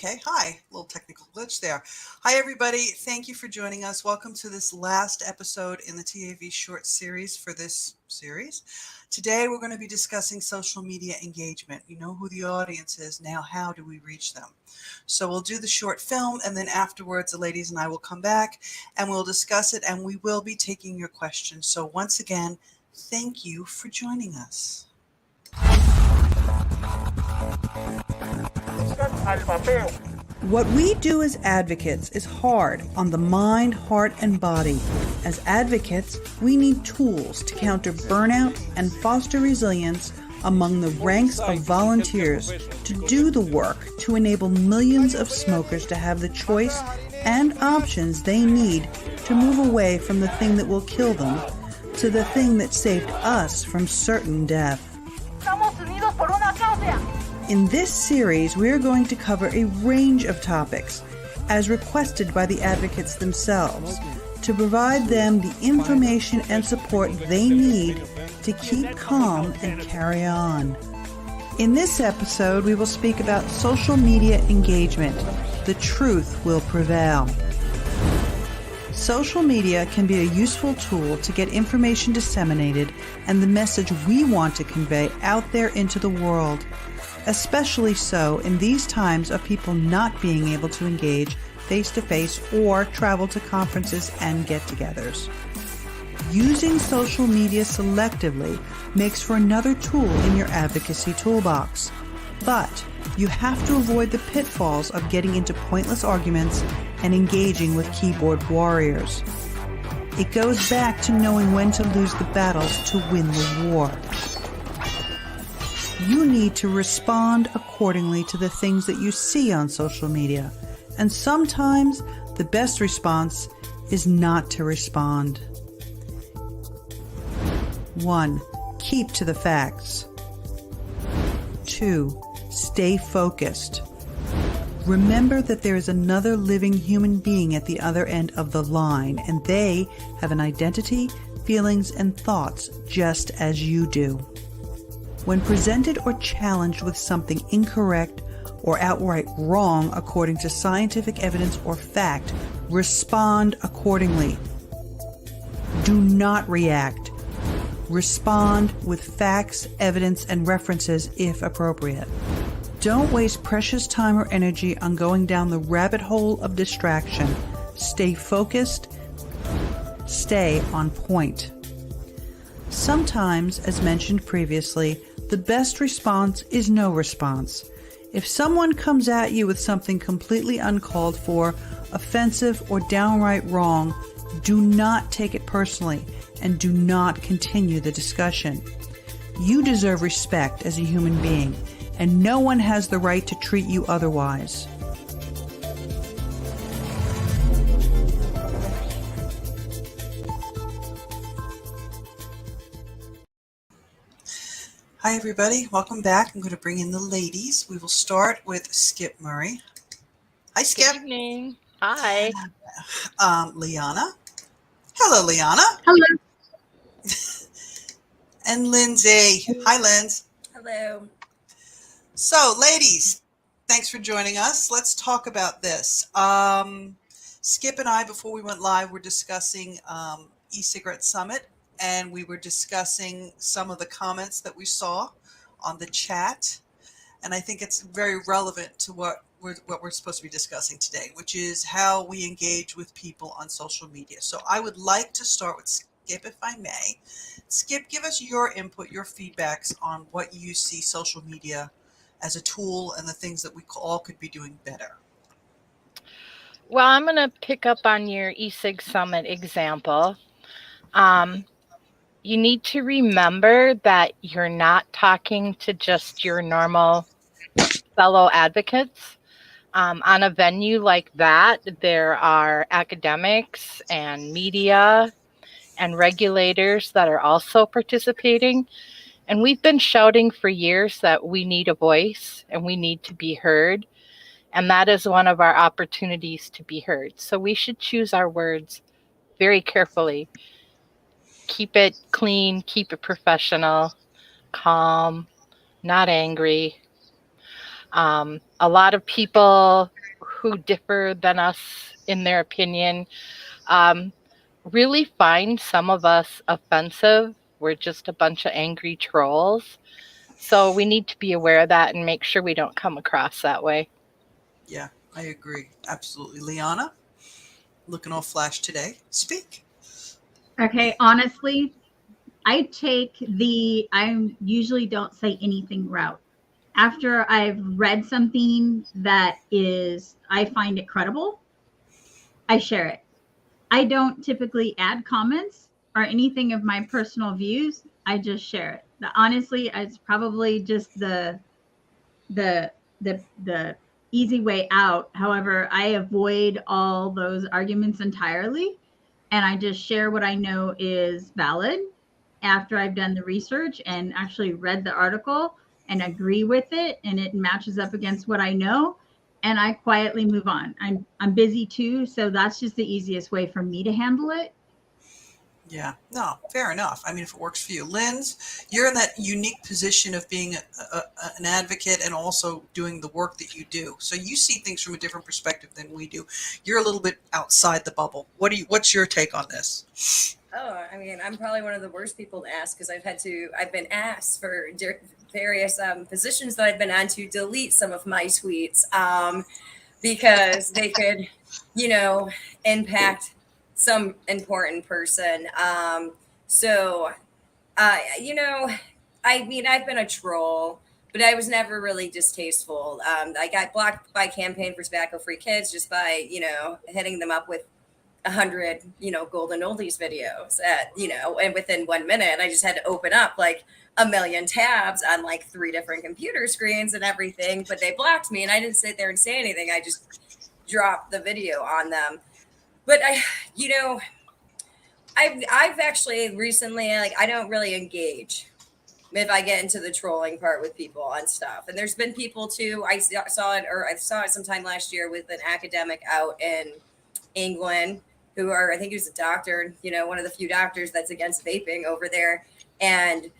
Okay, hi. Little technical glitch there. Hi, everybody. Thank you for joining us. Welcome to this last episode in the TAV short series for this series. Today, we're going to be discussing social media engagement. You know who the audience is. Now, how do we reach them? So we'll do the short film, and then afterwards, the ladies and I will come back and we'll discuss it, and we will be taking your questions. So once again, thank you for joining us. What we do as advocates is hard on the mind, heart, and body. As advocates, we need tools to counter burnout and foster resilience among the ranks of volunteers to do the work to enable millions of smokers to have the choice and options they need to move away from the thing that will kill them to the thing that saved us from certain death. In this series, we are going to cover a range of topics, as requested by the advocates themselves, to provide them the information and support they need to keep calm and carry on. In this episode, we will speak about social media engagement. The truth will prevail. Social media can be a useful tool to get information disseminated and the message we want to convey out there into the world, especially so in these times of people not being able to engage face-to-face or travel to conferences and get-togethers. Using social media selectively makes for another tool in your advocacy toolbox, but you have to avoid the pitfalls of getting into pointless arguments and engaging with keyboard warriors. It goes back to knowing when to lose the battles to win the war. You need to respond accordingly to the things that you see on social media, and sometimes the best response is not to respond. 1. Keep to the facts. 2. Stay focused. Remember that there is another living human being at the other end of the line, and they have an identity, feelings, and thoughts just as you do. When presented or challenged with something incorrect or outright wrong according to scientific evidence or fact, respond accordingly. Do not react. Respond with facts, evidence, and references if appropriate. Don't waste precious time or energy on going down the rabbit hole of distraction. Stay focused. Stay on point. Sometimes, as mentioned previously, the best response is no response. If someone comes at you with something completely uncalled for, offensive, or downright wrong, do not take it personally and do not continue the discussion. You deserve respect as a human being, and no one has the right to treat you otherwise. Hi, everybody. Welcome back. I'm going to bring in the ladies. We will start with Skip Murray. Hi, Skip. Good evening. Hi. Liana. Hello, Liana. Hello. And Lindsay. Hi, Linz. Hello. So, ladies, thanks for joining us. Let's talk about this. Skip and I, before we went live, were discussing e-cigarette summit, and we were discussing some of the comments that we saw on the chat. And I think it's very relevant to what we're supposed to be discussing today, which is how we engage with people on social media. So I would like to start with Skip, if I may. Skip, give us your input, your feedbacks on what you see social media as a tool and the things that we all could be doing better. Well, I'm going to pick up on your eSig Summit example. You need to remember that you're not talking to just your normal fellow advocates. On a venue like that, there are academics and media and regulators that are also participating. And we've been shouting for years that we need a voice and we need to be heard. And that is one of our opportunities to be heard. So we should choose our words very carefully. Keep it clean, keep it professional, calm, not angry. A lot of people who differ than us in their opinion really find some of us offensive. We're just a bunch of angry trolls. So we need to be aware of that and make sure we don't come across that way. Yeah, I agree. Absolutely. Liana, looking all flash today. Speak. Okay, honestly, I usually don't say anything route. After I've read something that I find it credible, I share it. I don't typically add comments or anything of my personal views. I just share it. Honestly, it's probably just the easy way out. However, I avoid all those arguments entirely, and I just share what I know is valid after I've done the research and actually read the article and agree with it and it matches up against what I know, and I quietly move on. I'm busy too, so that's just the easiest way for me to handle it. Yeah, no, fair enough. I mean, if it works for you. Linz, you're in that unique position of being an advocate and also doing the work that you do. So you see things from a different perspective than we do. You're a little bit outside the bubble. What's your take on this? Oh, I mean, I'm probably one of the worst people to ask because I've been asked for various positions that I've been on to delete some of my tweets because they could, impact some important person. I mean, I've been a troll, but I was never really distasteful. I got blocked by Campaign for Tobacco-Free Kids just by, hitting them up with 100, golden oldies videos and within 1 minute, I just had to open up like a million tabs on like 3 different computer screens and everything, but they blocked me and I didn't sit there and say anything. I just dropped the video on them. But I've actually recently, I don't really engage if I get into the trolling part with people on stuff. And there's been people too. I saw it sometime last year with an academic out in England I think he was a doctor, one of the few doctors that's against vaping over there. And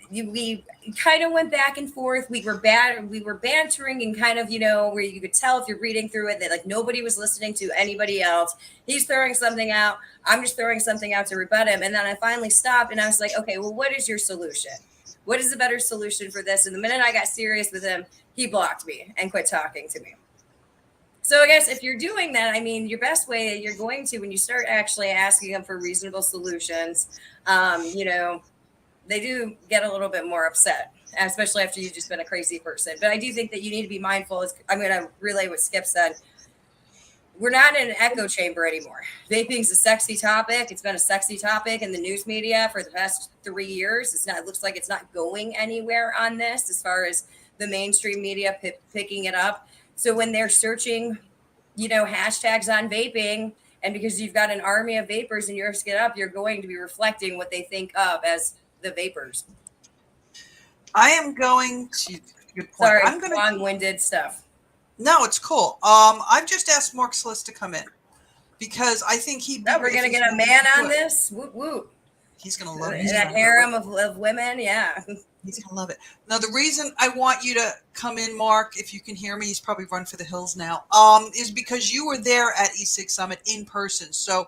we kind of went back and forth. We were bantering and kind of, where you could tell if you're reading through it that like nobody was listening to anybody else. He's throwing something out. I'm just throwing something out to rebut him. And then I finally stopped and I was like, okay, well, what is your solution? What is a better solution for this? And the minute I got serious with him, he blocked me and quit talking to me. So I guess if you're doing that, I mean, your best way you're going to, when you start actually asking them for reasonable solutions, they do get a little bit more upset, especially after you've just been a crazy person. But I do think that you need to be mindful. I'm going to relay what Skip said. We're not in an echo chamber anymore. Vaping is a sexy topic. It's been a sexy topic in the news media for the past 3 years. It looks like it's not going anywhere on this as far as the mainstream media picking it up. So when they're searching, hashtags on vaping, and because you've got an army of vapors and yours get up, you're going to be reflecting what they think of as the vapors. I am going to. Good point. Sorry, I'm gonna, long-winded stuff. No, it's cool. I've just asked Mark Sliss to come in because I think we're gonna get a man on this. Woot woot. He's gonna love it. In a harem of women, yeah. He's gonna love it. Now, the reason I want you to come in, Mark, if you can hear me, he's probably run for the hills now. Is because you were there at E6 Summit in person. So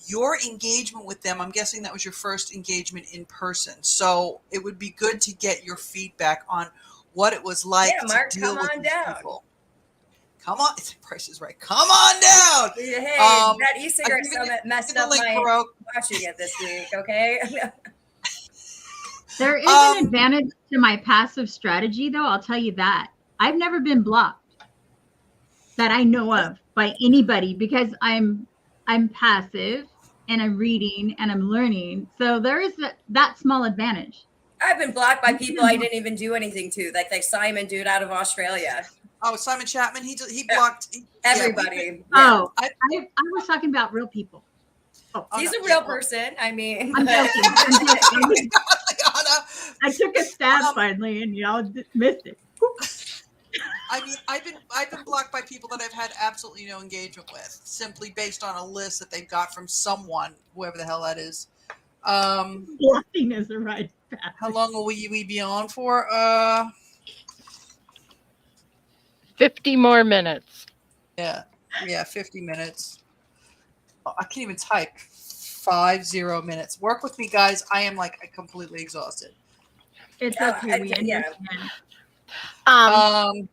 your engagement with them, I'm guessing that was your first engagement in person. So it would be good to get your feedback on what it was like Mark, to deal with these down. people. Come on, Price is right. Come on down. Hey, that e-cigarette summit messed up my watching it this week. Okay. There is an advantage to my passive strategy, though. I'll tell you that. I've never been blocked that I know of by anybody because I'm passive and I'm reading and I'm learning. So there is that small advantage. I've been blocked by people I didn't even do anything to, like Simon dude out of Australia. Oh, Simon Chapman. He blocked everybody. Yeah. Oh, I was talking about real people. Oh, he's a real person. I mean, I'm joking. I took a stab finally, and y'all missed it. I mean, I've been blocked by people that I've had absolutely no engagement with, simply based on a list that they've got from someone, whoever the hell that is. Blocking is the right path. How long will we be on for? 50 more minutes. Yeah, 50 minutes. Oh, I can't even type. 50 minutes. Work with me, guys. I am like completely exhausted. It's okay. We Yeah. understand.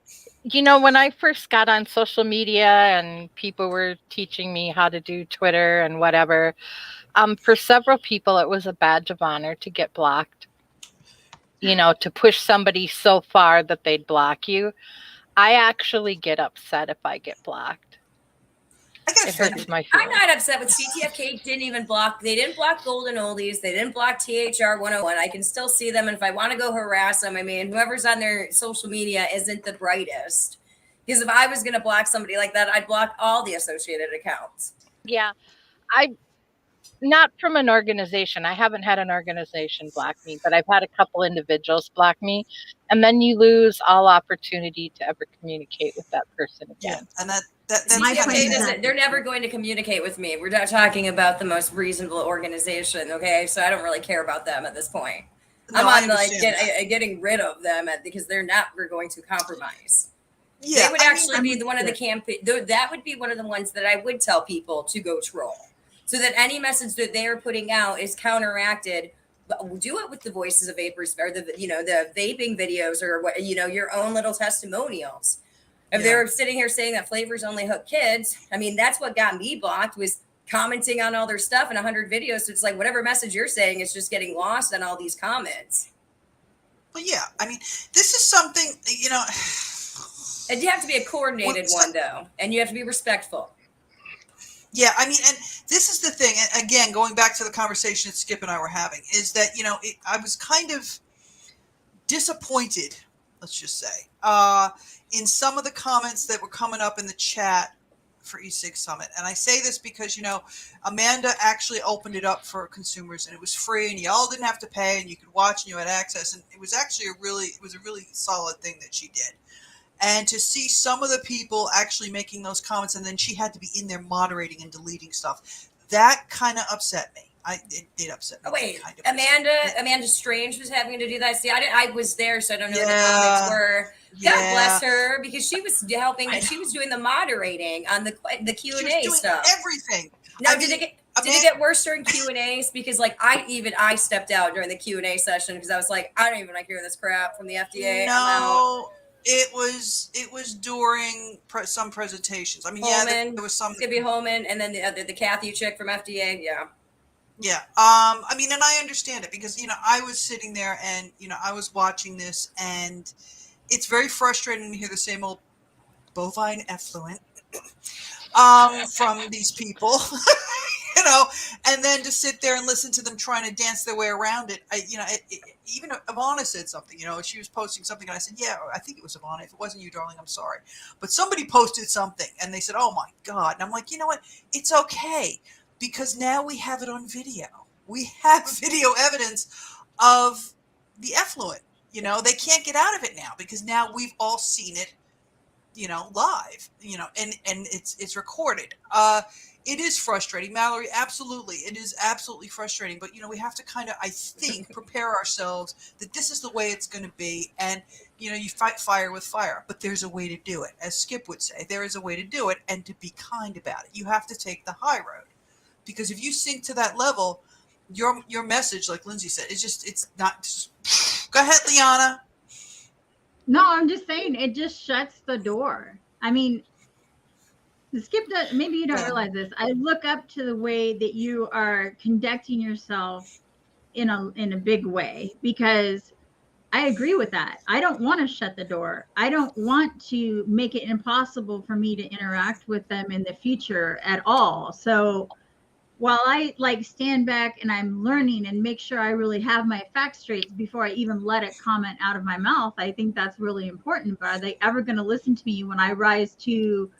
You know, when I first got on social media and people were teaching me how to do Twitter and whatever, for several people, it was a badge of honor to get blocked. You know, to push somebody so far that they'd block you. I actually get upset if I get blocked. I get It offended. hurts my I'm feelings. not upset with CTFK. They didn't block Golden Oldies. They didn't block THR 101. I can still see them. And if I want to go harass them, I mean, whoever's on their social media isn't the brightest. Because if I was going to block somebody like that, I'd block all the associated accounts. Yeah. Not from an organization. I haven't had an organization block me, but I've had a couple individuals block me. And then you lose all opportunity to ever communicate with that person again. And that's My point CTFK is doesn't, that- they're never going to communicate with me. We're not talking about the most reasonable organization, okay? So I don't really care about them at this point. No, I'm I on like understand getting rid of them because they're not going to compromise. Yeah, They would I mean, actually be the one of the campaign. That would be one of the ones that I would tell people to go troll, so that any message that they are putting out is counteracted. But do it with the voices of vapors or the vaping videos or what your own little testimonials. If Yeah. they're sitting here saying that flavors only hook kids, I mean that's what got me blocked was commenting on all their stuff in 100 videos. So it's like whatever message you're saying is just getting lost on all these comments. Well, yeah. I mean, this is something And you have to be a coordinated one though, and you have to be respectful. Yeah, I mean, and this is the thing. And again, going back to the conversation that Skip and I were having, is that I was kind of disappointed. Let's just say in some of the comments that were coming up in the chat for E6 Summit, and I say this because Amanda actually opened it up for consumers, and it was free, and you all didn't have to pay, and you could watch, and you had access, and it was actually a really solid thing that she did. And to see some of the people actually making those comments, and then she had to be in there moderating and deleting stuff, that kind of upset me. It did upset me. Oh, wait, Kind of Amanda Strange was having to do that. See, I was there, so I don't know what the Yeah. comments were. God Yeah. bless her, because she was helping. She was doing the moderating on the Q She and was A doing stuff. everything. Now, I did mean, it get worse during Q and A's? Because I stepped out during the Q and A session because I was like, I don't even want to hear this crap from the FDA. I'm out. No, it was during some presentations. I mean, Holman, there was some. It's gonna be Holman, and then the Kathy chick from FDA. Yeah. Yeah. I mean, and I understand it because, I was sitting there and, I was watching this, and it's very frustrating to hear the same old bovine effluent from these people, and then to sit there and listen to them trying to dance their way around it. Even Ivana said something, she was posting something, and I said, yeah, I think it was Ivana. If it wasn't you, darling, I'm sorry. But somebody posted something, and they said, oh my God. And I'm like, you know what? It's okay. Because now we have it on video. We have video evidence of the effluent. They can't get out of it now because now we've all seen it, live, and it's recorded. It is frustrating, Mallory. Absolutely. It is absolutely frustrating. But, we have to kind of, I think, prepare ourselves that this is the way it's going to be. And, you fight fire with fire. But there's a way to do it. As Skip would say, there is a way to do it and to be kind about it. You have to take the high road. Because if you sink to that level, your message, like Lindsay said, it's not just, go ahead, Liana. No, I'm just saying it just shuts the door. I mean, Skip, maybe you don't realize this. I look up to the way that you are conducting yourself in a big way, because I agree with that. I don't want to shut the door. I don't want to make it impossible for me to interact with them in the future at all. So while I stand back and I'm learning and make sure I really have my facts straight before I even let a comment out of my mouth, I think that's really important. But are they ever going to listen to me when I rise to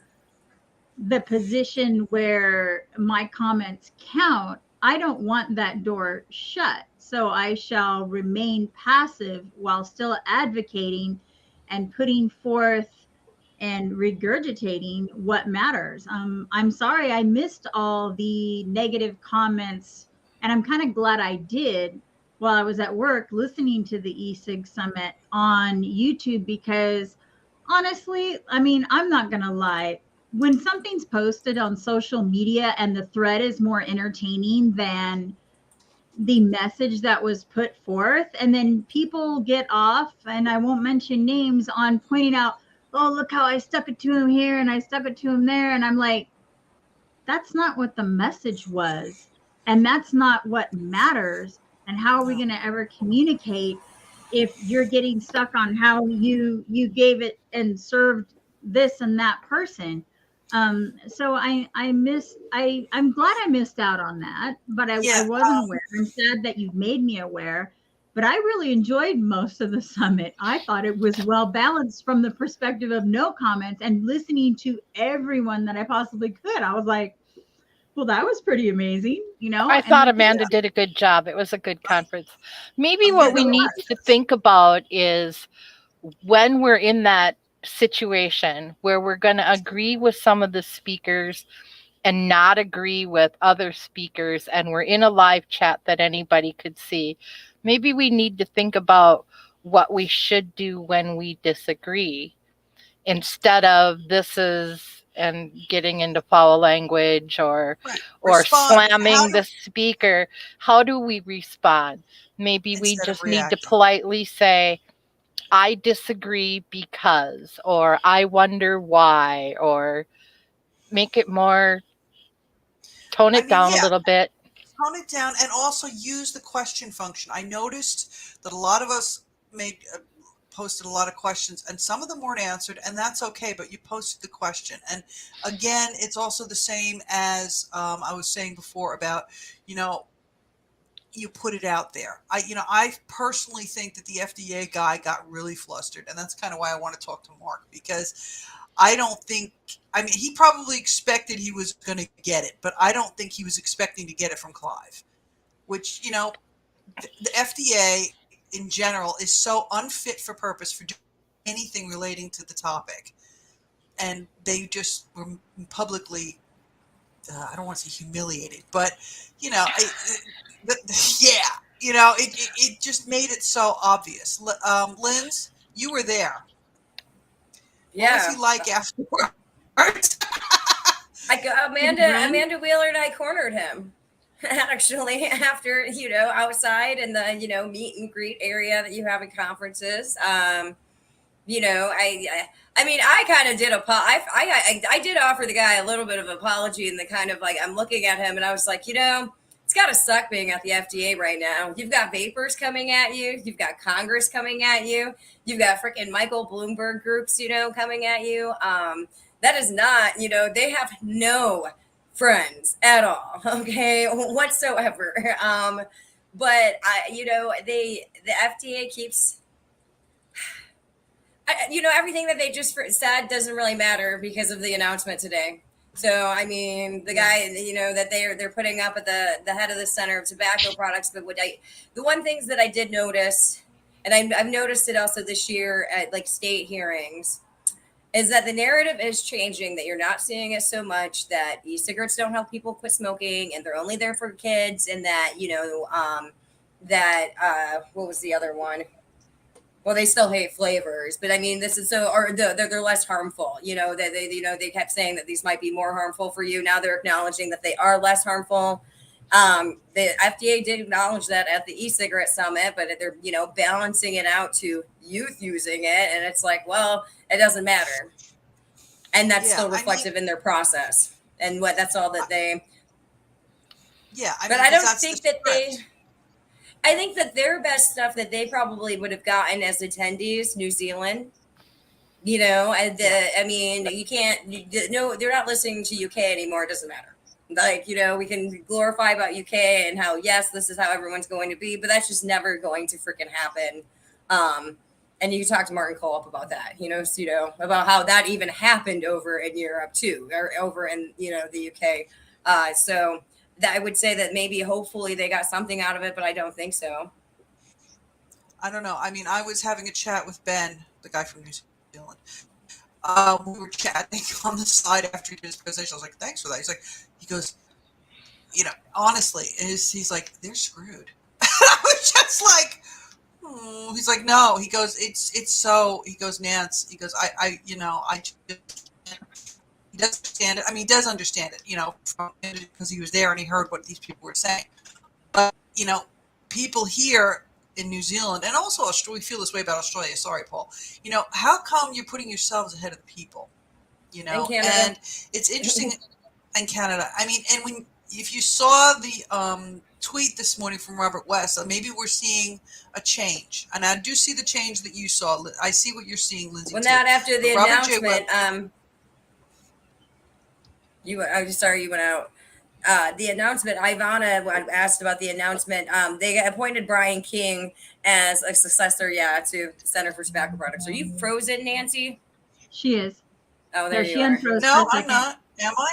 the position where my comments count? I don't want that door shut. So I shall remain passive while still advocating and putting forth and regurgitating what matters. I'm sorry I missed all the negative comments, and I'm kind of glad I did while I was at work listening to the eSig Summit on YouTube, because honestly, I mean, I'm not going to lie. when something's posted on social media and the thread is more entertaining than the message that was put forth, and then people get off, and I won't mention names, on pointing out, oh, look how I stuck it to him here and I stuck it to him there. And I'm like, that's not what the message was. And that's not what matters. And how are we going to ever communicate if you're getting stuck on how you gave it and served this and that person? So I'm glad I missed out on that, but I wasn't aware. I'm sad that you've made me aware, but I really enjoyed most of the summit. I thought it was well balanced from the perspective of no comments and listening to everyone that I possibly could. I was like, well, that was pretty amazing, you know? I thought Amanda did a good job. It was a good conference. Maybe what we need to think about is when we're in that situation where we're going to agree with some of the speakers and not agree with other speakers, and we're in a live chat that anybody could see, maybe we need to think about what we should do when we disagree, instead of this is and getting into foul language or slamming the speaker. How do we respond? Maybe we just need to politely say, I disagree because, or I wonder why, or make it more, tone it down a little bit. Tone it down, and also use the question function. I noticed that a lot of us posted a lot of questions, and some of them weren't answered, and that's okay, but you posted the question. And again, it's also the same as I was saying before about, you put it out there. I personally think that the FDA guy got really flustered, and that's kind of why I want to talk to Mark, because I don't think, he probably expected he was going to get it, but I don't think he was expecting to get it from Clive, which, the FDA in general is so unfit for purpose for doing anything relating to the topic. And they just were publicly, I don't want to say humiliated, but, it just made it so obvious. Linz, you were there. Yeah. What was he like afterwards? Amanda Wheeler and I cornered him. Actually, after, outside in the, meet and greet area that you have in conferences. I kind of did I did offer the guy a little bit of apology, and the kind of like, I'm looking at him and I was like, it's got to suck being at the FDA right now. You've got vapors coming at you. You've got Congress coming at you. You've got freaking Michael Bloomberg groups, coming at you. That is not, they have no friends at all, okay, whatsoever. But the FDA keeps, everything that they just said doesn't really matter because of the announcement today. So the guy, that they're putting up at the head of the Center of Tobacco Products. But the one things that I did notice, and I've noticed it also this year at like state hearings, is that the narrative is changing, that you're not seeing it so much, that e-cigarettes don't help people quit smoking and they're only there for kids, and that, what was the other one? Well, they still hate flavors, but this is they're less harmful. They kept saying that these might be more harmful for you. Now they're acknowledging that they are less harmful. The FDA did acknowledge that at the e-cigarette summit, but they're, balancing it out to youth using it. And it's like, well, it doesn't matter. And that's still reflective in their process. And that's all that they. Yeah. But I don't think that I think that their best stuff that they probably would have gotten as attendees, New Zealand, you can't, they're not listening to UK anymore. It doesn't matter. Like, we can glorify about UK and how, yes, this is how everyone's going to be, but that's just never going to freaking happen. And you talk to Martin Culp about that, about how that even happened over in Europe too, or over in, the UK. So that I would say that maybe hopefully they got something out of it, but I don't think so. I don't know. I was having a chat with Ben, the guy from New Zealand. We were chatting on the side after he did his presentation. I was like, thanks for that. He goes, honestly, he's like, they're screwed. I was just like, he's like, no. He goes, it's so, he goes, Nance, he goes, I just, He does understand it. I mean, he does understand it, because he was there and he heard what these people were saying. But, people here in New Zealand and also Australia, we feel this way about Australia. Sorry, Paul. How come you're putting yourselves ahead of the people? And Canada. And it's interesting in Canada. I mean, and if you saw the tweet this morning from Robert West, maybe we're seeing a change. And I do see the change that you saw. I see what you're seeing, Lindsay. Well, too. not after the Robert J. announcement. I'm sorry you went out. The announcement, Ivana asked about the announcement. They appointed Brian King as a successor, to the Center for Tobacco Products. Are you frozen, Nancy? She is. Oh, there you she are. unfroze No, for a I'm second. not. Am I?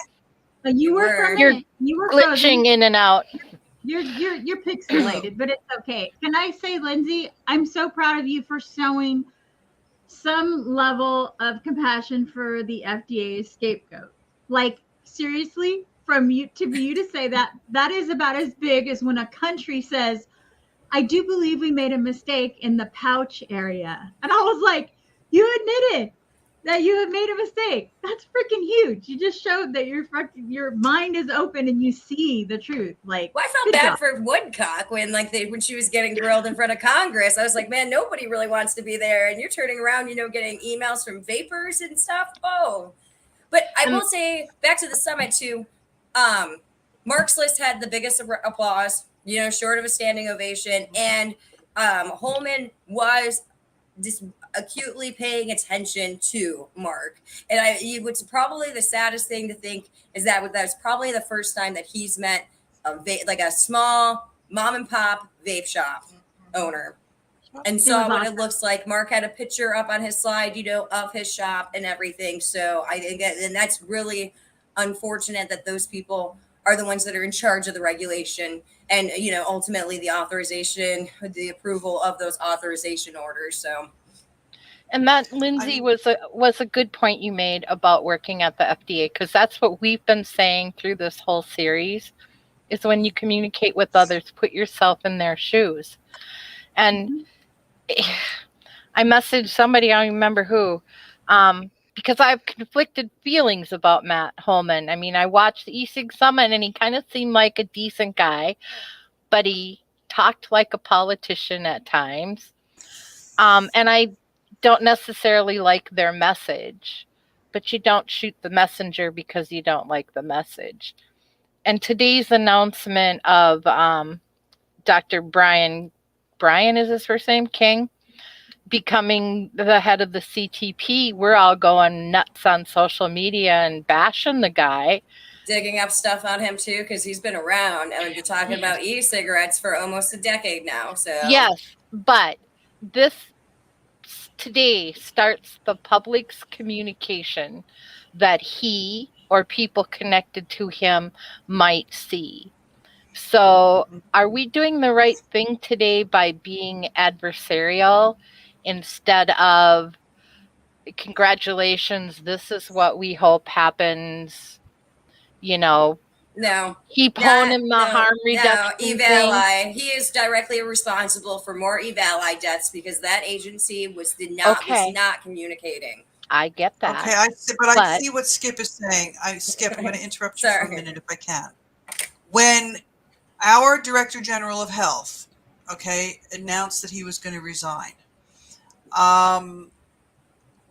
But you were for a You're minute. You were Glitching frozen. in and out. You're pixelated, but it's okay. Can I say, Lindsay, I'm so proud of you for showing some level of compassion for the FDA's scapegoat. Like, seriously, from you to say that is about as big as when a country says, I do believe we made a mistake in the pouch area. And I was like, you admitted that you have made a mistake. That's freaking huge. You just showed that your mind is open and you see the truth. Like, well, I felt bad for Woodcock when she was getting grilled in front of Congress. I was like, man, nobody really wants to be there, and you're turning around, getting emails from vapors and stuff. Oh, but I will say, back to the summit too. Mark's List had the biggest applause, short of a standing ovation, and Holman was just acutely paying attention to Mark. And it's probably the saddest thing to think is that's probably the first time that he's met a small mom and pop vape shop owner and saw what it looks like. Mark had a picture up on his slide, of his shop and everything. So I think, and that's really unfortunate that those people are the ones that are in charge of the regulation and, ultimately the authorization, the approval of those authorization orders. So. And that, Lindsay, was a good point you made about working at the FDA, because that's what we've been saying through this whole series, is when you communicate with others, put yourself in their shoes. And I messaged somebody, I don't remember who, because I have conflicted feelings about Matt Holman. I mean, I watched the e-cig summit and he kind of seemed like a decent guy, but he talked like a politician at times. And I don't necessarily like their message, but you don't shoot the messenger because you don't like the message. And today's announcement of Dr. Brian is his first name, King, becoming the head of the CTP, we're all going nuts on social media and bashing the guy. Digging up stuff on him too, because he's been around and we've been talking about e-cigarettes for almost a decade now. So yes, but this today starts the public's communication that he or people connected to him might see. So are we doing the right thing today by being adversarial instead of congratulations, this is what we hope happens, No. Keep honing the harm reduction thing. He is directly responsible for more Eval-I deaths because that agency was not communicating. I get that. Okay, I see what Skip is saying. Skip, I'm going to interrupt you for a minute if I can. When our Director General of Health, announced that he was going to resign,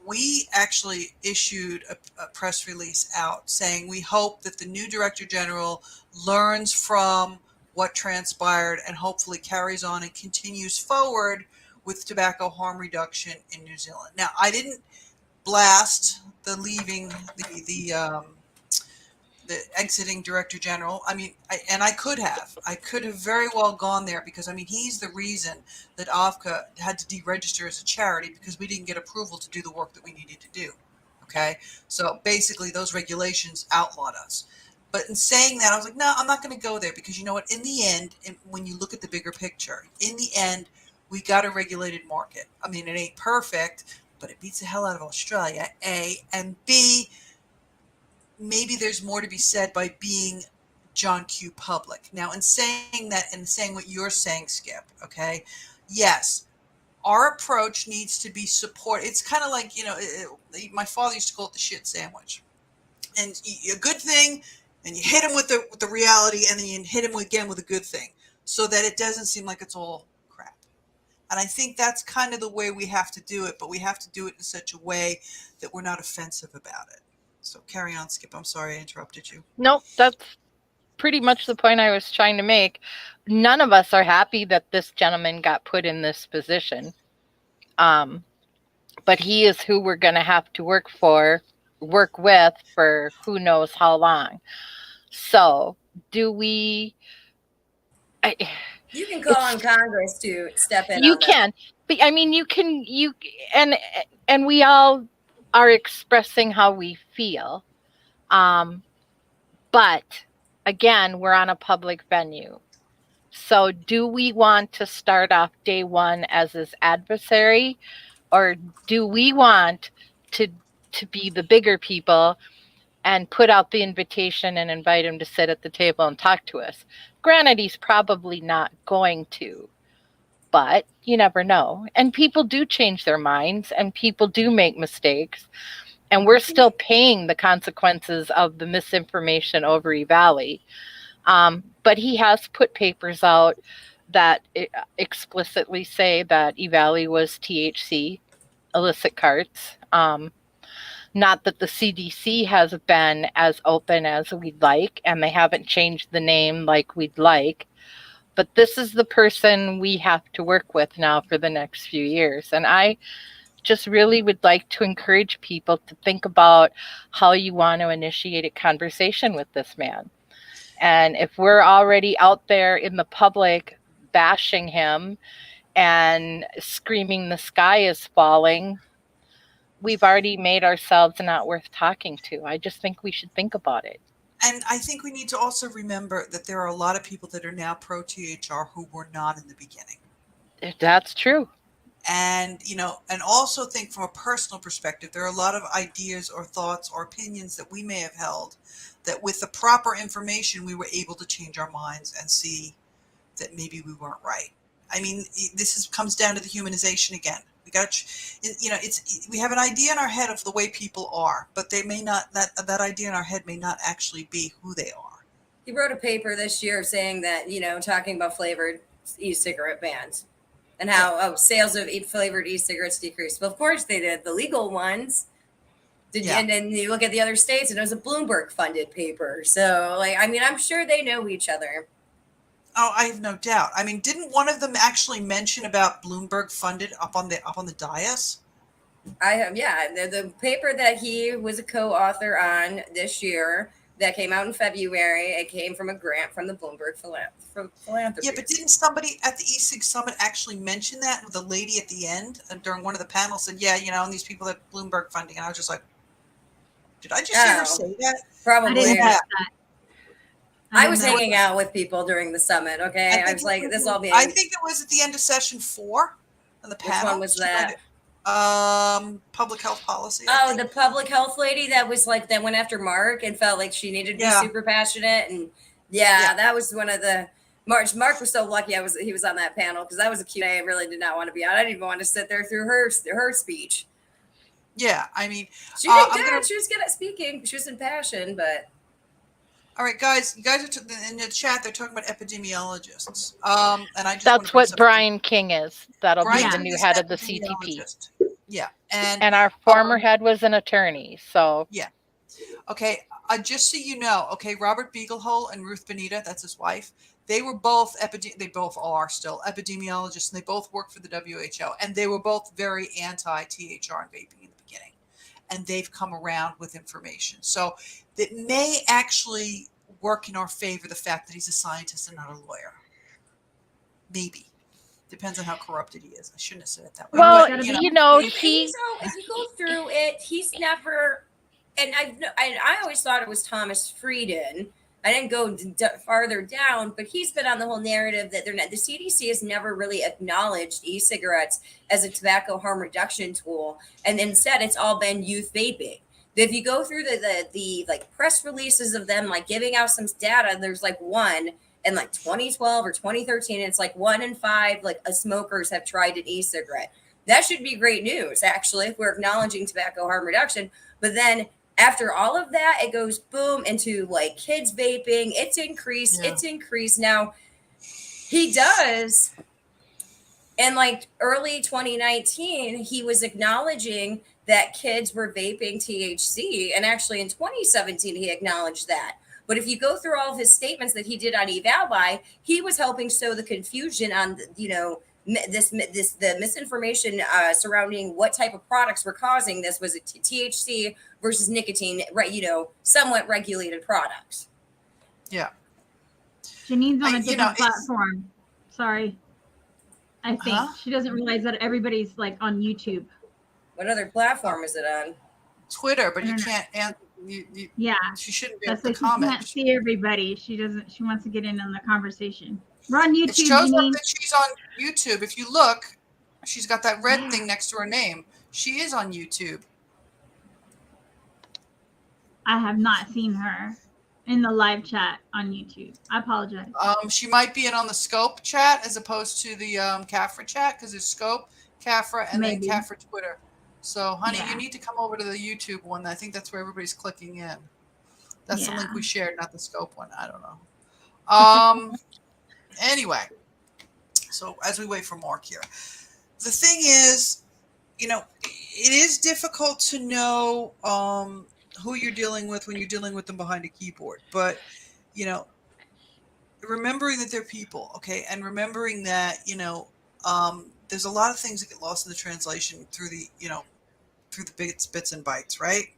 we actually issued a press release out saying we hope that the new Director General learns from what transpired and hopefully carries on and continues forward with tobacco harm reduction in New Zealand. Now, I didn't blast the leaving, the exiting Director General. I mean, I could have very well gone there because, he's the reason that AVCA had to deregister as a charity because we didn't get approval to do the work that we needed to do. Okay. So basically those regulations outlawed us. But in saying that, I was like, no, I'm not going to go there because you know what? In the end, when you look at the bigger picture, in the end, we got a regulated market. It ain't perfect, but it beats the hell out of Australia, A, and B, maybe there's more to be said by being John Q. Public. Now, in saying that and saying what you're saying, Skip, yes, our approach needs to be support. It's kind of like, my father used to call it the shit sandwich. a good thing, and you hit him with the reality, and then you hit him again with a good thing, so that it doesn't seem like it's all crap. And I think that's kind of the way we have to do it, but we have to do it in such a way that we're not offensive about it. So carry on, Skip. I'm sorry I interrupted you. Nope, that's pretty much the point I was trying to make. None of us are happy that this gentleman got put in this position. But he is who we're going to have to work with for who knows how long. So do we... You can call on Congress to step in. You can, but I mean, and we all are expressing how we feel. But again, we're on a public venue. So do we want to start off day one as his adversary, or do we want to be the bigger people and put out the invitation and invite him to sit at the table and talk to us? Granted, he's probably not going to, but you never know. And people do change their minds, and people do make mistakes. And we're still paying the consequences of the misinformation over EVALI. But he has put papers out that explicitly say that EVALI was THC, illicit carts. Not that the CDC has been as open as we'd like, and they haven't changed the name like we'd like. But this is the person we have to work with now for the next few years. And I just really would like to encourage people to think about how you want to initiate a conversation with this man. And if we're already out there in the public bashing him and screaming the sky is falling, we've already made ourselves not worth talking to. I just think we should think about it. And I think we need to also remember that there are a lot of people that are now pro-THR who were not in the beginning. That's true. And, and also think from a personal perspective, there are a lot of ideas or thoughts or opinions that we may have held that with the proper information, we were able to change our minds and see that maybe we weren't right. I mean, comes down to the humanization again. We got, we have an idea in our head of the way people are, but they may not, that idea in our head may not actually be who they are. He wrote a paper this year saying that, talking about flavored e-cigarette bans and how sales of flavored e-cigarettes decreased. Well, of course they did. The legal ones did. Yeah. And then you look at the other states and it was a Bloomberg funded paper. So I'm sure they know each other. Oh, I have no doubt. I mean, didn't one of them actually mention about Bloomberg funded up on the dais? The paper that he was a co-author on this year that came out in February, it came from a grant from the Bloomberg Philanthropy. Yeah, but didn't somebody at the e-cig summit actually mention that? The lady at the end during one of the panels said, and these people at Bloomberg funding, and I was just like, did I just hear her say that? Probably. I I was hanging out with people during the summit. Okay, I was like, "This all being." I think it was at the end of session 4 on the panel. Which one was that? Public health policy. The public health lady that went after Mark and felt like she needed to be super passionate, and that was one of the. Mark was so lucky he was on that panel because that was a Q&A I really did not want to be on. I didn't even want to sit there through her speech. Yeah, I mean, she did good. She was good at speaking. She was in passion, but. All right, guys. You guys are in the chat. They're talking about epidemiologists. And I just that's what Brian King is. That'll be the new head of the CTP. Yeah, and our former head was an attorney. So yeah. Okay, just so you know, Robert Beaglehole and Ruth Benita, that's his wife. They were both they both are still epidemiologists, and they both work for the WHO, and they were both very anti-THR and vaping in the beginning. And they've come around with information. So that may actually work in our favor, the fact that he's a scientist and not a lawyer. Maybe. Depends on how corrupted he is. I shouldn't have said it that way. Well, if you go through it, he's never, and I always thought it was Thomas Frieden. I didn't go farther down, but he's been on the whole narrative that the CDC has never really acknowledged e-cigarettes as a tobacco harm reduction tool, and instead it's all been youth vaping. If you go through the press releases of them giving out some data, there's one in 2012 or 2013, it's 1 in 5 smokers have tried an e-cigarette. That should be great news, actually, if we're acknowledging tobacco harm reduction. But then After all of that, it goes boom into like kids vaping. It's increased. Yeah. It's increased. Now he does in like early 2019, he was acknowledging that kids were vaping THC. And actually in 2017, he acknowledged that. But if you go through all of his statements that he did on Evalby, he was helping sow the confusion on, the misinformation surrounding what type of products were causing this. Was it THC versus nicotine, right? Somewhat regulated products. Yeah. Janine's on a it's- different platform. Sorry. I think she doesn't realize that everybody's like on YouTube. What other platform is it on? Twitter, but you Internet. can't. Yeah. She shouldn't be That's able why to she can't comment. see everybody. She wants to get in on the conversation. We're on YouTube, It shows Janine. up that she's on YouTube. If you look, she's got that red thing next to her name. She is on YouTube. I have not seen her in the live chat on YouTube. I apologize. She might be in on the Scope chat as opposed to the CAFRA chat, because there's Scope, CAFRA, and Maybe. then CAFRA Twitter. So, honey, Yeah. you need to come over to the YouTube one. I think that's where everybody's clicking in. That's the Yeah. link we shared, not the Scope one. I don't know. Anyway, so as we wait for Mark here, the thing is, it is difficult to know who you're dealing with when you're dealing with them behind a keyboard. But, remembering that they're people, okay, and remembering that, there's a lot of things that get lost in the translation through the bits and bytes, right?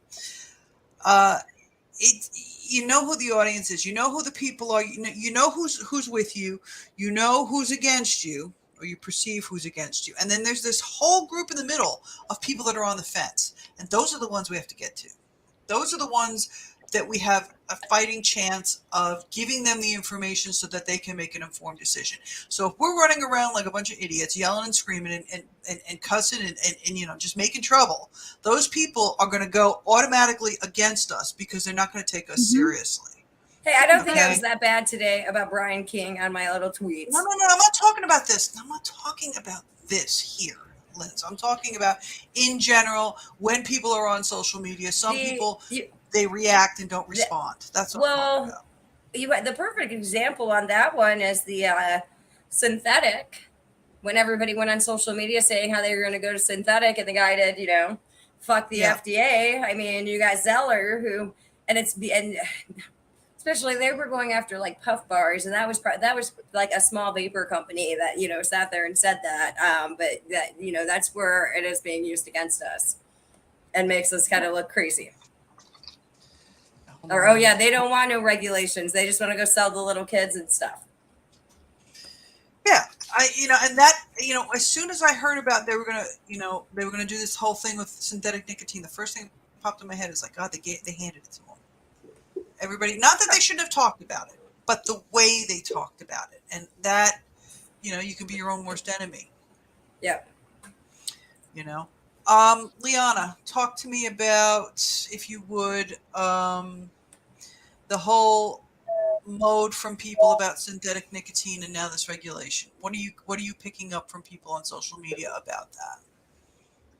You know who the audience is, you know who the people are, you know who's with you, you know who's against you, or you perceive who's against you, and then there's this whole group in the middle of people that are on the fence, and those are the ones we have to get to. Those are the ones that we have a fighting chance of giving them the information so that they can make an informed decision. So if we're running around like a bunch of idiots, yelling and screaming and cussing and just making trouble, those people are going to go automatically against us because they're not going to take us seriously. Hey, I don't think I was that bad today about Brian King on my little tweets. No, I'm not talking about this. I'm not talking about this here, Liz. I'm talking about in general when people are on social media. Some people they react and don't respond. That's what I'm talking about. The perfect example on that one is the synthetic. When everybody went on social media saying how they were going to go to synthetic, and the guy did, fuck the FDA. I mean, you got Zeller and especially they were going after like puff bars, and that was like a small vapor company that sat there and said that. But that that's where it is being used against us, and makes us kind of look crazy. Or they don't want no regulations. They just want to go sell the little kids and stuff. Yeah, and that as soon as I heard about they were gonna do this whole thing with synthetic nicotine, the first thing that popped in my head is like, God, they handed it to them. Everybody, not that they shouldn't have talked about it, but the way they talked about it, and that you can be your own worst enemy. Yeah. Liana, talk to me about, if you would, the whole mode from people about synthetic nicotine and now this regulation. What are you picking up from people on social media about that?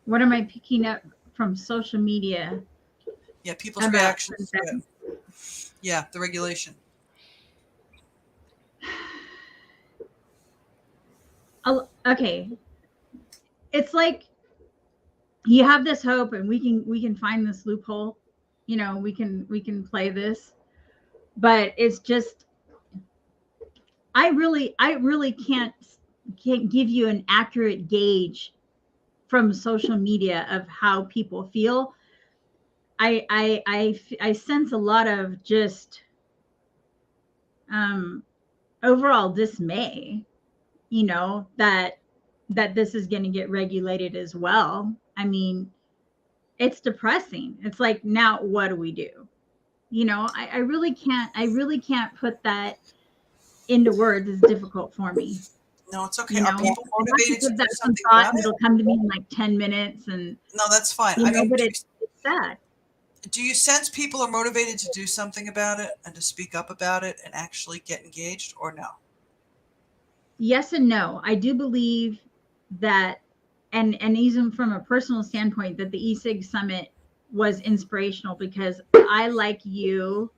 What am I picking up from social media? Yeah, people's reactions. Yeah, the regulation. Okay. It's like you have this hope and we can find this loophole. We can play this. But it's just I really can't give you an accurate gauge from social media of how people feel. I sense a lot of just overall dismay, that this is going to get regulated as well. I mean, it's depressing. It's like, now what do we do? I really can't put that into words. It's difficult for me. No, it's okay. Are people motivated to do something thought, about it? It'll come to me in like 10 minutes, and no, that's fine. but it's sad. Do you sense people are motivated to do something about it and to speak up about it and actually get engaged, or no? Yes and no. I do believe that, and even from a personal standpoint, that the e-cig summit was inspirational because I, like you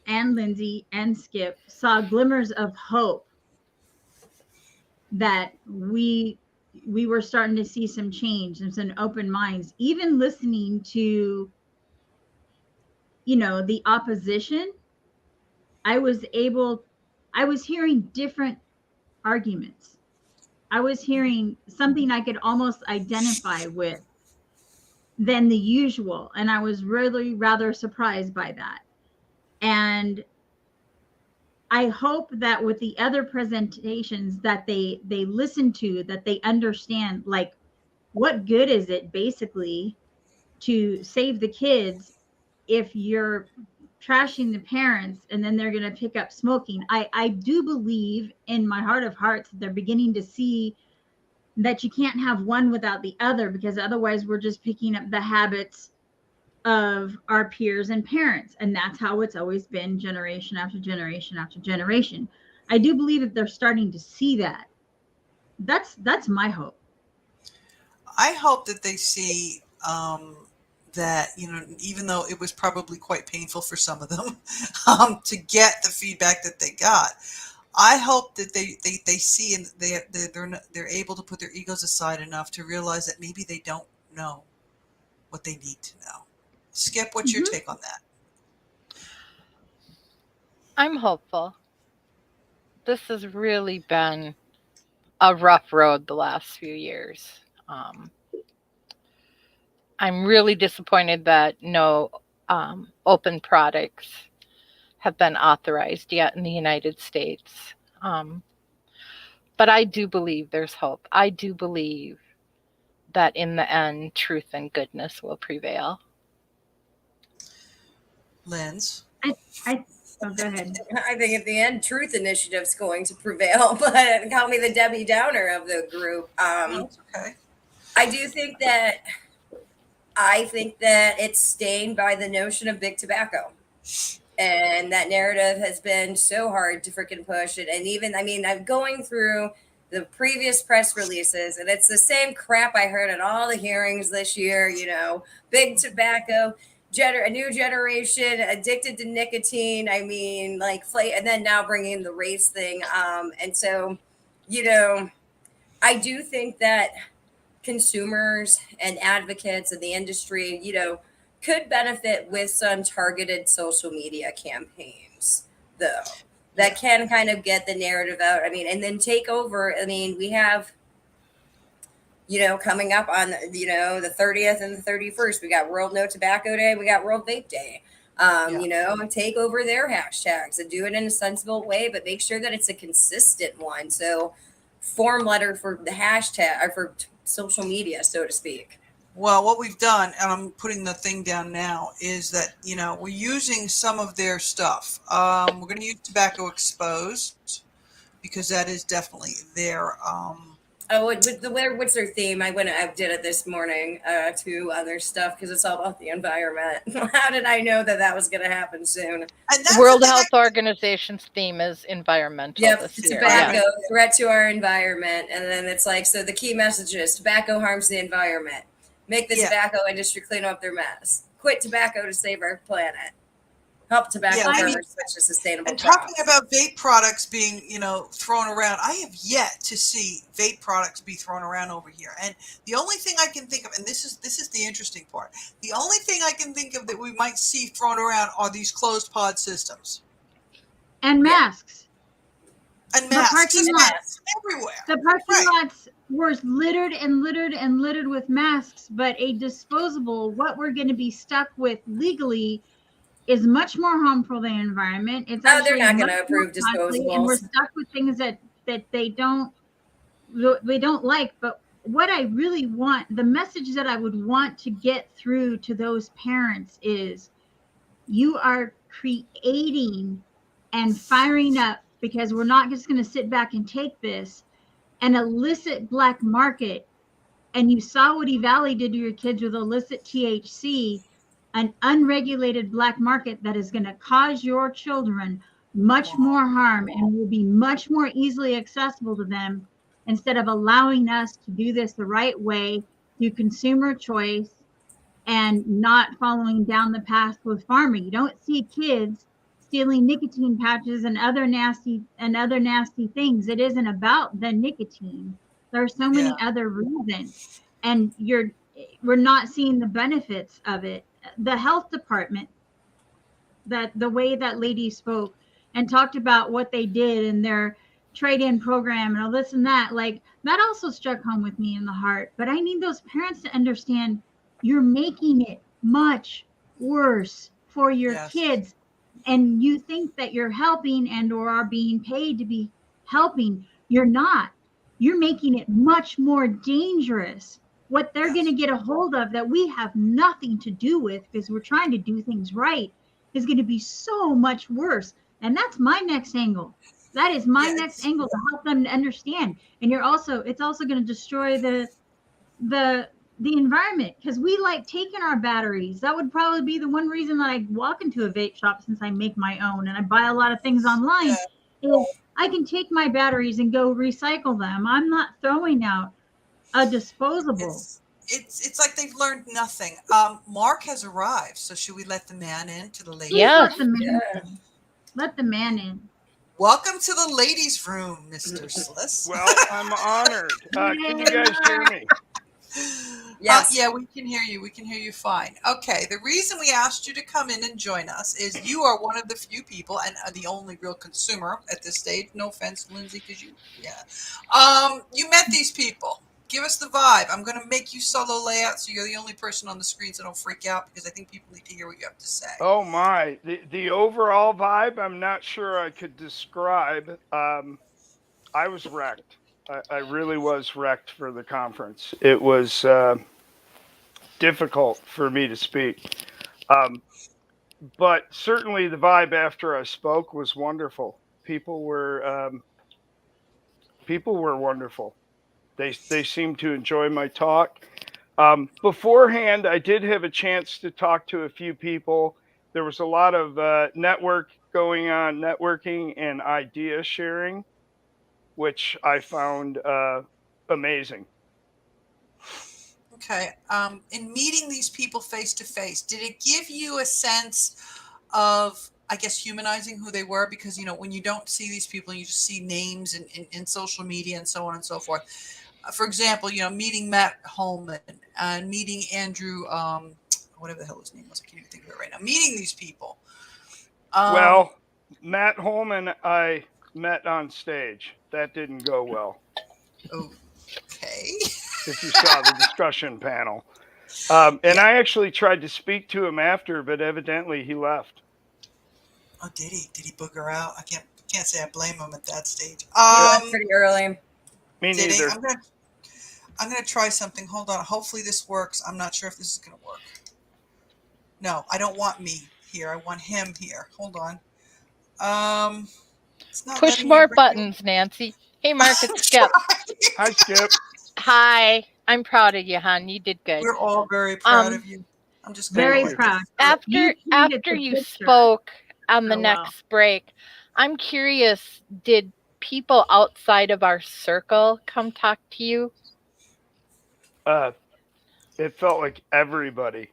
and Lindsay and Skip, saw glimmers of hope that we were starting to see some change and some open minds, even listening to, you know, the opposition. I was hearing different arguments. I was hearing something I could almost identify with than the usual, and I was really rather surprised by that. And I hope that with the other presentations that they listen to, that they understand, like, what good is it basically to save the kids if you're trashing the parents and then they're going to pick up smoking. I do believe in my heart of hearts they're beginning to see that you can't have one without the other, because otherwise we're just picking up the habits of our peers and parents, and that's how it's always been, generation after generation after generation. I do believe that they're starting to see that. That's my hope. I hope that they see that, you know, even though it was probably quite painful for some of them to get the feedback that they got, I hope that they see and they're able to put their egos aside enough to realize that maybe they don't know what they need to know. Skip, what's your take on that? I'm hopeful. This has really been a rough road the last few years. I'm really disappointed that no open products have been authorized yet in the United States. But I do believe there's hope. I do believe that in the end, truth and goodness will prevail. Linz? Oh, go ahead. I think at the end, Truth Initiative's going to prevail, but call me the Debbie Downer of the group. Okay. I do think that it's stained by the notion of big tobacco. And that narrative has been so hard to freaking push it. And even, I mean, I'm going through the previous press releases, and it's the same crap I heard at all the hearings this year, you know, big tobacco, a new generation addicted to nicotine. I mean, like, and then now bringing the race thing. And so, you know, I do think that consumers and advocates in the industry, you know, could benefit with some targeted social media campaigns, though, that can kind of get the narrative out. I mean, and then take over. I mean, we have, you know, coming up on, you know, the 30th and the 31st, we got World No Tobacco Day, we got World Vape Day. You know, take over their hashtags and do it in a sensible way, but make sure that it's a consistent one. So, form letter for the hashtag, or for social media, so to speak. Well, what we've done, and I'm putting the thing down now, is that, you know, we're using some of their stuff. We're going to use Tobacco Exposed because that is definitely their. What's their theme? I did it this morning to other stuff because it's all about the environment. How did I know that was going to happen soon? And that's World Health Organization's theme is environmental. Yep, this year. tobacco, Yeah. threat to our environment. And then it's like, so the key message is tobacco harms the environment. Make the tobacco industry clean up their mess. Quit tobacco to save our planet. Help tobacco farmers switch to sustainable And crops. talking about vape products being, you know, thrown around, I have yet to see vape products be thrown around over here. And the only thing I can think of, and this is the interesting part, the only thing I can think of that we might see thrown around are these closed pod systems. And masks. And masks. parking Masks everywhere. The parking lots were littered and littered and littered with masks, but a disposable, what we're going to be stuck with legally, is much more harmful than the environment. It's they're not going to approve disposables. And we're stuck with things that they don't like. But what I really want, the message that I would want to get through to those parents is, you are creating and firing up, because we're not just going to sit back and take this, an illicit black market. And you saw what E-Valley did to your kids with illicit THC, an unregulated black market that is going to cause your children much more harm and will be much more easily accessible to them, instead of allowing us to do this the right way through consumer choice and not following down the path with pharma. You don't see kids stealing nicotine patches and other nasty things. It isn't about the nicotine. There are so many other reasons, and we're not seeing the benefits of it. The health department, that the way that lady spoke and talked about what they did in their trade-in program and all this and that, like that also struck home with me in the heart. But I need those parents to understand you're making it much worse for your kids, and you think that you're helping and or are being paid to be helping. You're not. You're making it much more dangerous. What they're going to get a hold of that we have nothing to do with because we're trying to do things right is going to be so much worse. And that's my next angle. That is my next angle to help them understand. And it's also going to destroy the environment, because we like taking our batteries. That would probably be the one reason that I walk into a vape shop, since I make my own and I buy a lot of things online, is I can take my batteries and go recycle them. I'm not throwing out a disposable. It's like they've learned nothing. Mark has arrived, so should we let the man in to the ladies? Yes. Let the man in. Welcome to the ladies' room, Mr. Sliss. Well, I'm honored. Can you guys hear me? Yes. Yeah, we can hear you. We can hear you fine. Okay, the reason we asked you to come in and join us is you are one of the few people and the only real consumer at this stage. No offense, Lindsay, because you met these people. Give us the vibe. I'm going to make you solo layout so you're the only person on the screen, so don't freak out, because I think people need to hear what you have to say. Oh my, the overall vibe, I'm not sure I could describe. I was wrecked. I really was wrecked for the conference. It was difficult for me to speak. But certainly the vibe after I spoke was wonderful. People were wonderful. They seemed to enjoy my talk. Beforehand, I did have a chance to talk to a few people. There was a lot of networking and idea sharing, which I found amazing. Okay. In meeting these people face to face, did it give you a sense of, I guess, humanizing who they were? Because, when you don't see these people, you just see names in social media and so on and so forth. For example, meeting Matt Holman and meeting Andrew, whatever the hell his name was, I can't even think of it right now. Meeting these people. Well, Matt Holman, I met on stage. That didn't go well. Okay. If you saw the discussion panel. And I actually tried to speak to him after, but evidently he left. Oh, did he? Did he booger out? I can't say I blame him at that stage. Pretty early. Me neither. I'm gonna try something. Hold on. Hopefully this works. I'm not sure if this is gonna work. No, I don't want me here. I want him here. Hold on. It's not Push more buttons, Nancy. Hey, Mark, it's Skip. Hi, Skip. Hi. I'm proud of you, hon. You did good. We're all very proud of you. I'm just very proud. After you spoke on the next break, I'm curious, did people outside of our circle come talk to you? It felt like everybody.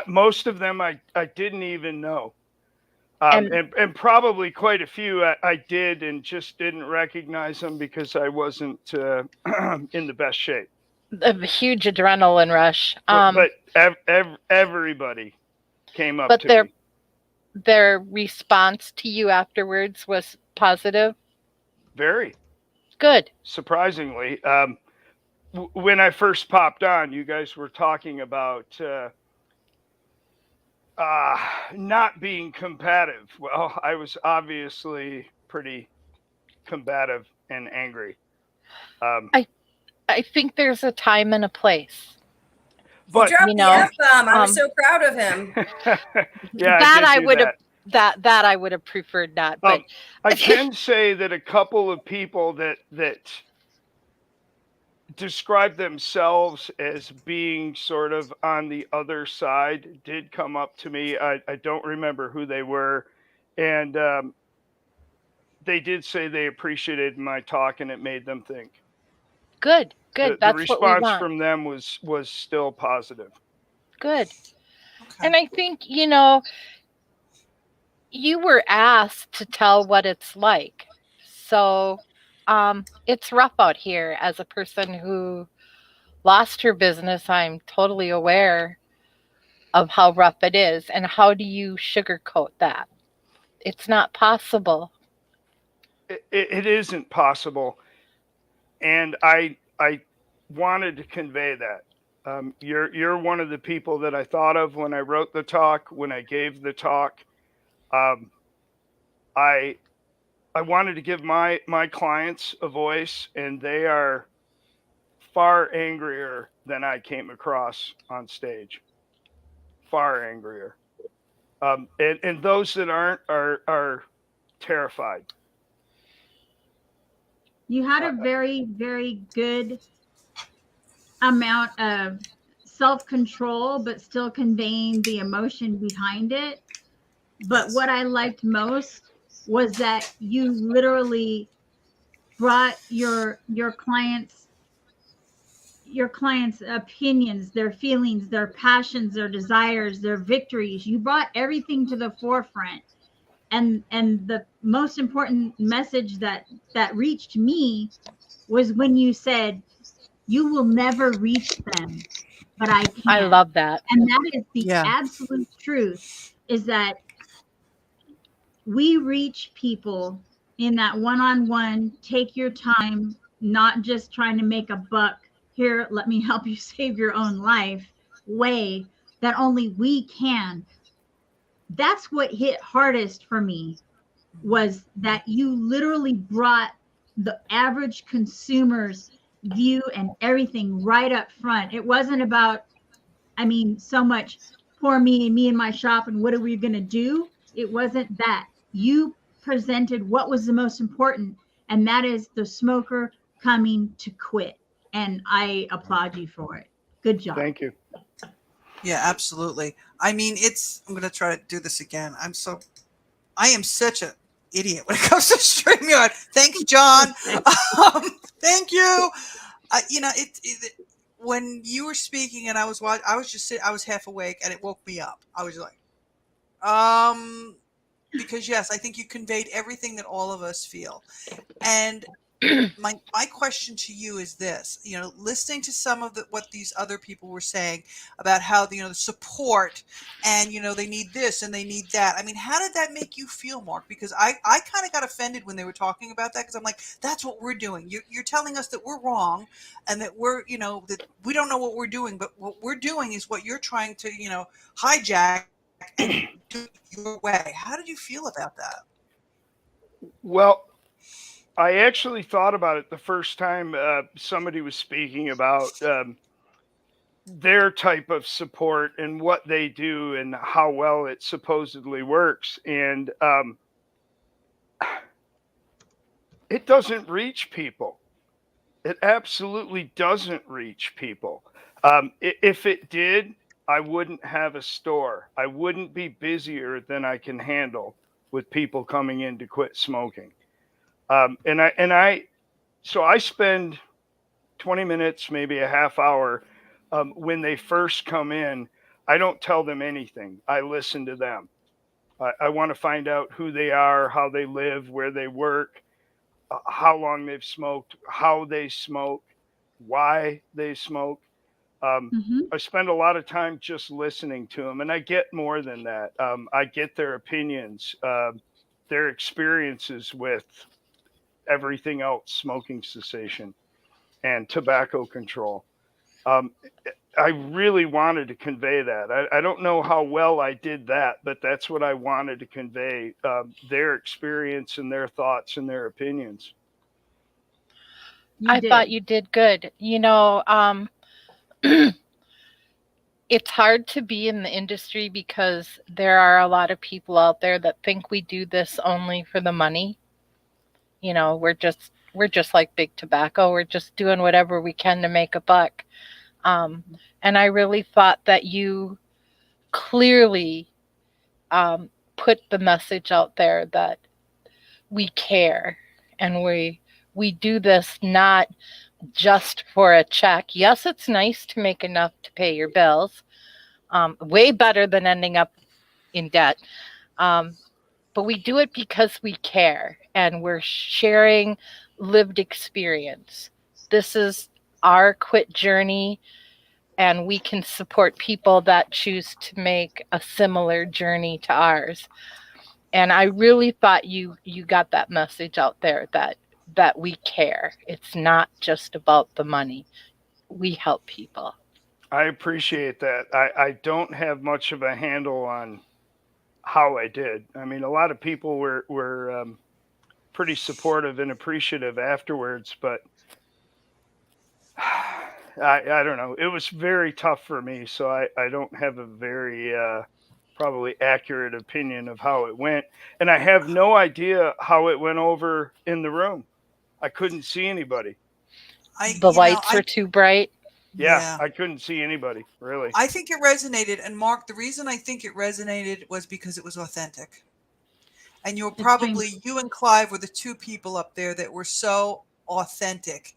Most of them I didn't even know. And probably quite a few I did and just didn't recognize them because I wasn't in the best shape. A huge adrenaline rush. But everybody came up to me. Their response to you afterwards was positive? Very. Good. Surprisingly. When I first popped on, you guys were talking about not being combative. Well, I was obviously pretty combative and angry. I think there's a time and a place. But he dropped the F-bomb. I was so proud of him. Yeah, that I would have preferred not. But I can say that a couple of people that describe themselves as being sort of on the other side did come up to me. I don't remember who they were. And they did say they appreciated my talk and it made them think. Good. The That's response what we want. from them was still positive. good. Okay. And I think, you were asked to tell what it's like. So it's rough out here. As a person who lost her business, I'm totally aware of how rough it is. And how do you sugarcoat that? It's not possible. It isn't possible, and I wanted to convey that. You're one of the people that I thought of when I wrote the talk, when I gave the talk. Um, I I wanted to give my clients a voice, and they are far angrier than I came across on stage. Far angrier. And those that aren't are terrified. You had a very, very good amount of self-control, but still conveying the emotion behind it. But Yes. what I liked most was that you literally brought your clients opinions, their feelings, their passions, their desires, their victories. You brought everything to the forefront. And the most important message that reached me was when you said, you will never reach them, but I I can. love that. And that is the Yeah. absolute truth, is that we reach people in that one-on-one, take your time, not just trying to make a buck. Here, let me help you save your own life way that only we can. That's what hit hardest for me, was that you literally brought the average consumer's view and everything right up front. It wasn't about, so much poor me and me and my shop and what are we going to do? It wasn't that. You presented what was the most important, and that is the smoker coming to quit. And I applaud you for it. Good job. Thank you. Yeah, absolutely. I mean, I'm going to try to do this again. I am such an idiot when it comes to StreamYard. Thanks, John. Thank you. When you were speaking and I was watching, I was half awake and it woke me up. I was like, because yes, I think you conveyed everything that all of us feel. And my question to you is this: listening to some of what these other people were saying about how the support, and they need this and they need that. I mean, how did that make you feel, Mark? Because I kind of got offended when they were talking about that, because I'm like, that's what we're doing. You're telling us that we're wrong, and that we're that we don't know what we're doing, but what we're doing is what you're trying to hijack and do it your way. How did you feel about that? Well, I actually thought about it the first time somebody was speaking about their type of support and what they do and how well it supposedly works. And it doesn't reach people. It absolutely doesn't reach people. If it did, I wouldn't have a store. I wouldn't be busier than I can handle with people coming in to quit smoking. So I spend 20 minutes, maybe a half hour, when they first come in. I don't tell them anything. I listen to them. I want to find out who they are, how they live, where they work, how long they've smoked, how they smoke, why they smoke. I spend a lot of time just listening to them, and I get more than that. I get their opinions, their experiences with everything else, smoking cessation and tobacco control. I really wanted to convey that. I don't know how well I did that, but that's what I wanted to convey, their experience and their thoughts and their opinions. I thought you did good. It's hard to be in the industry because there are a lot of people out there that think we do this only for the money. We're just like big tobacco. We're just doing whatever we can to make a buck. And I really thought that you clearly put the message out there that we care, and we do this not just for a check. Yes, it's nice to make enough to pay your bills, way better than ending up in debt. But we do it because we care and we're sharing lived experience. This is our quit journey, and we can support people that choose to make a similar journey to ours. And I really thought you got that message out there that we care. It's not just about the money. We help people. I appreciate that. I don't have much of a handle on how I did. I mean, a lot of people were pretty supportive and appreciative afterwards, but I don't know. It was very tough for me, so I don't have a very probably accurate opinion of how it went. And I have no idea how it went over in the room. I couldn't see anybody. The lights were too bright. Yeah, I couldn't see anybody, really. I think it resonated. And Mark, the reason I think it resonated was because it was authentic. And you and Clive were the two people up there that were so authentic.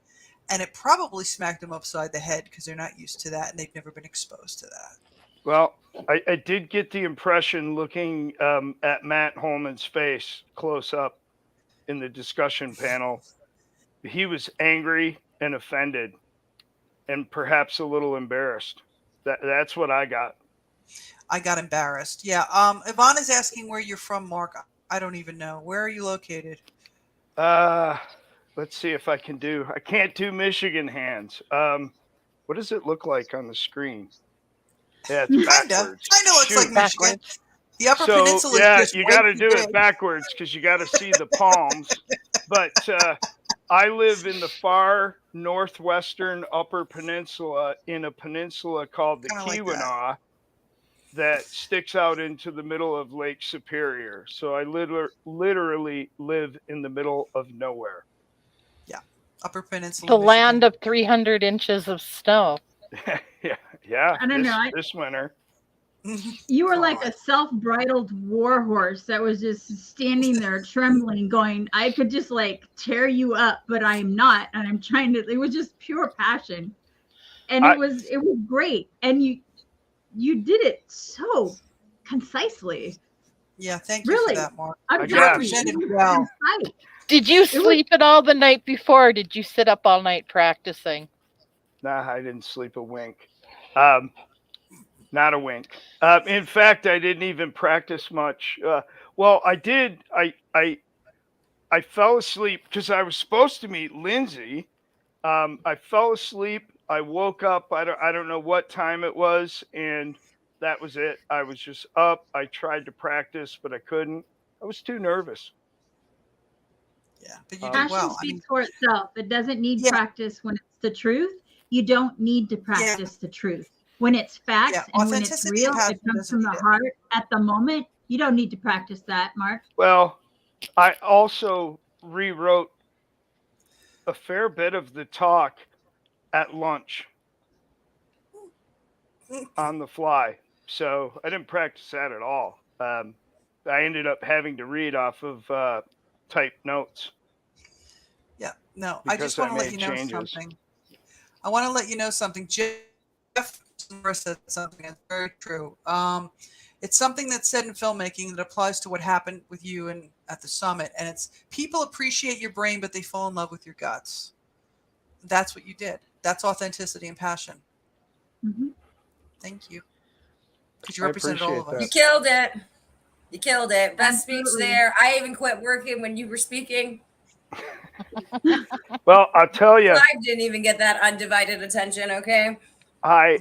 And it probably smacked them upside the head because they're not used to that and they've never been exposed to that. Well, I did get the impression looking at Matt Holman's face close up in the discussion panel, he was angry and offended and perhaps a little embarrassed. That's what I got. I got embarrassed. Yeah. Yvonne is asking where you're from, Mark. I don't even know. Where are you located? Let's see if I can't do Michigan hands. What does it look like on the screen? Yeah, it's backwards. Kind of looks like Michigan. Backwards. The Upper Peninsula. Yeah, is just you got to way do too it big. backwards because you got to see the palms. But I live in the far northwestern Upper Peninsula in a peninsula called the Kinda like Keweenaw that sticks out into the middle of Lake Superior. So I literally live in the middle of nowhere. Yeah, Upper Peninsula. The Michigan. land of 300 inches of snow. yeah. I don't know. This winter. You were like a self-bridled war horse that was just standing there trembling, going, I could just like tear you up, but I'm not. And I'm trying to, it was just pure passion. And it was great. And you did it so concisely. Yeah, thank you Really? for that, Mark. I'm I telling represented you, it was well. concise. Did you sleep it all the night before, or did you sit up all night practicing? Nah, I didn't sleep a wink. Not a wink. In fact, I didn't even practice much. Well, I did. I fell asleep because I was supposed to meet Lindsay. I fell asleep. I woke up. I don't know what time it was, and that was it. I was just up. I tried to practice, but I couldn't. I was too nervous. Yeah, but you did Passion well. speaks for itself. It doesn't need Yeah. practice when it's the truth. You don't need to practice the truth. When it's facts Yeah, and when it's authenticity and real, passion it comes doesn't from the need it. heart at the moment. You don't need to practice that, Mark. Well, I also rewrote a fair bit of the talk at lunch on the fly. So I didn't practice that at all. I ended up having to read off of typed notes. Yeah, no, I just Because want I to let made you know changes. something. I want to let you know something. Jeff said something that's very true. It's something that's said in filmmaking that applies to what happened with you and at the summit. And it's people appreciate your brain, but they fall in love with your guts. That's what you did. That's authenticity and passion. Mhm. Thank you. Because you I represented all of appreciate us. that. You killed it. You killed it. Best speech Absolutely. there. I even quit working when you were speaking. Well, I'll tell you, I didn't even get that undivided attention, okay? I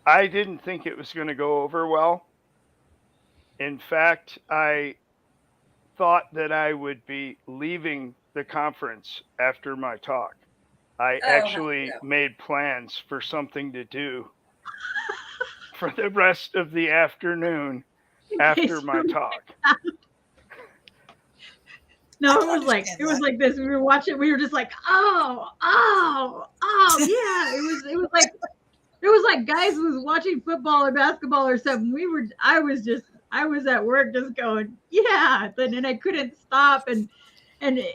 didn't think it was going to go over well. In fact, I thought that I would be leaving the conference after my talk. I Oh, actually no. made plans for something to do for the rest of the afternoon after my talk. No, I it was like understand that. like this. We were watching. We were just like, oh, yeah. It was like guys was watching football or basketball or something. I was at work just going, yeah. And I couldn't stop and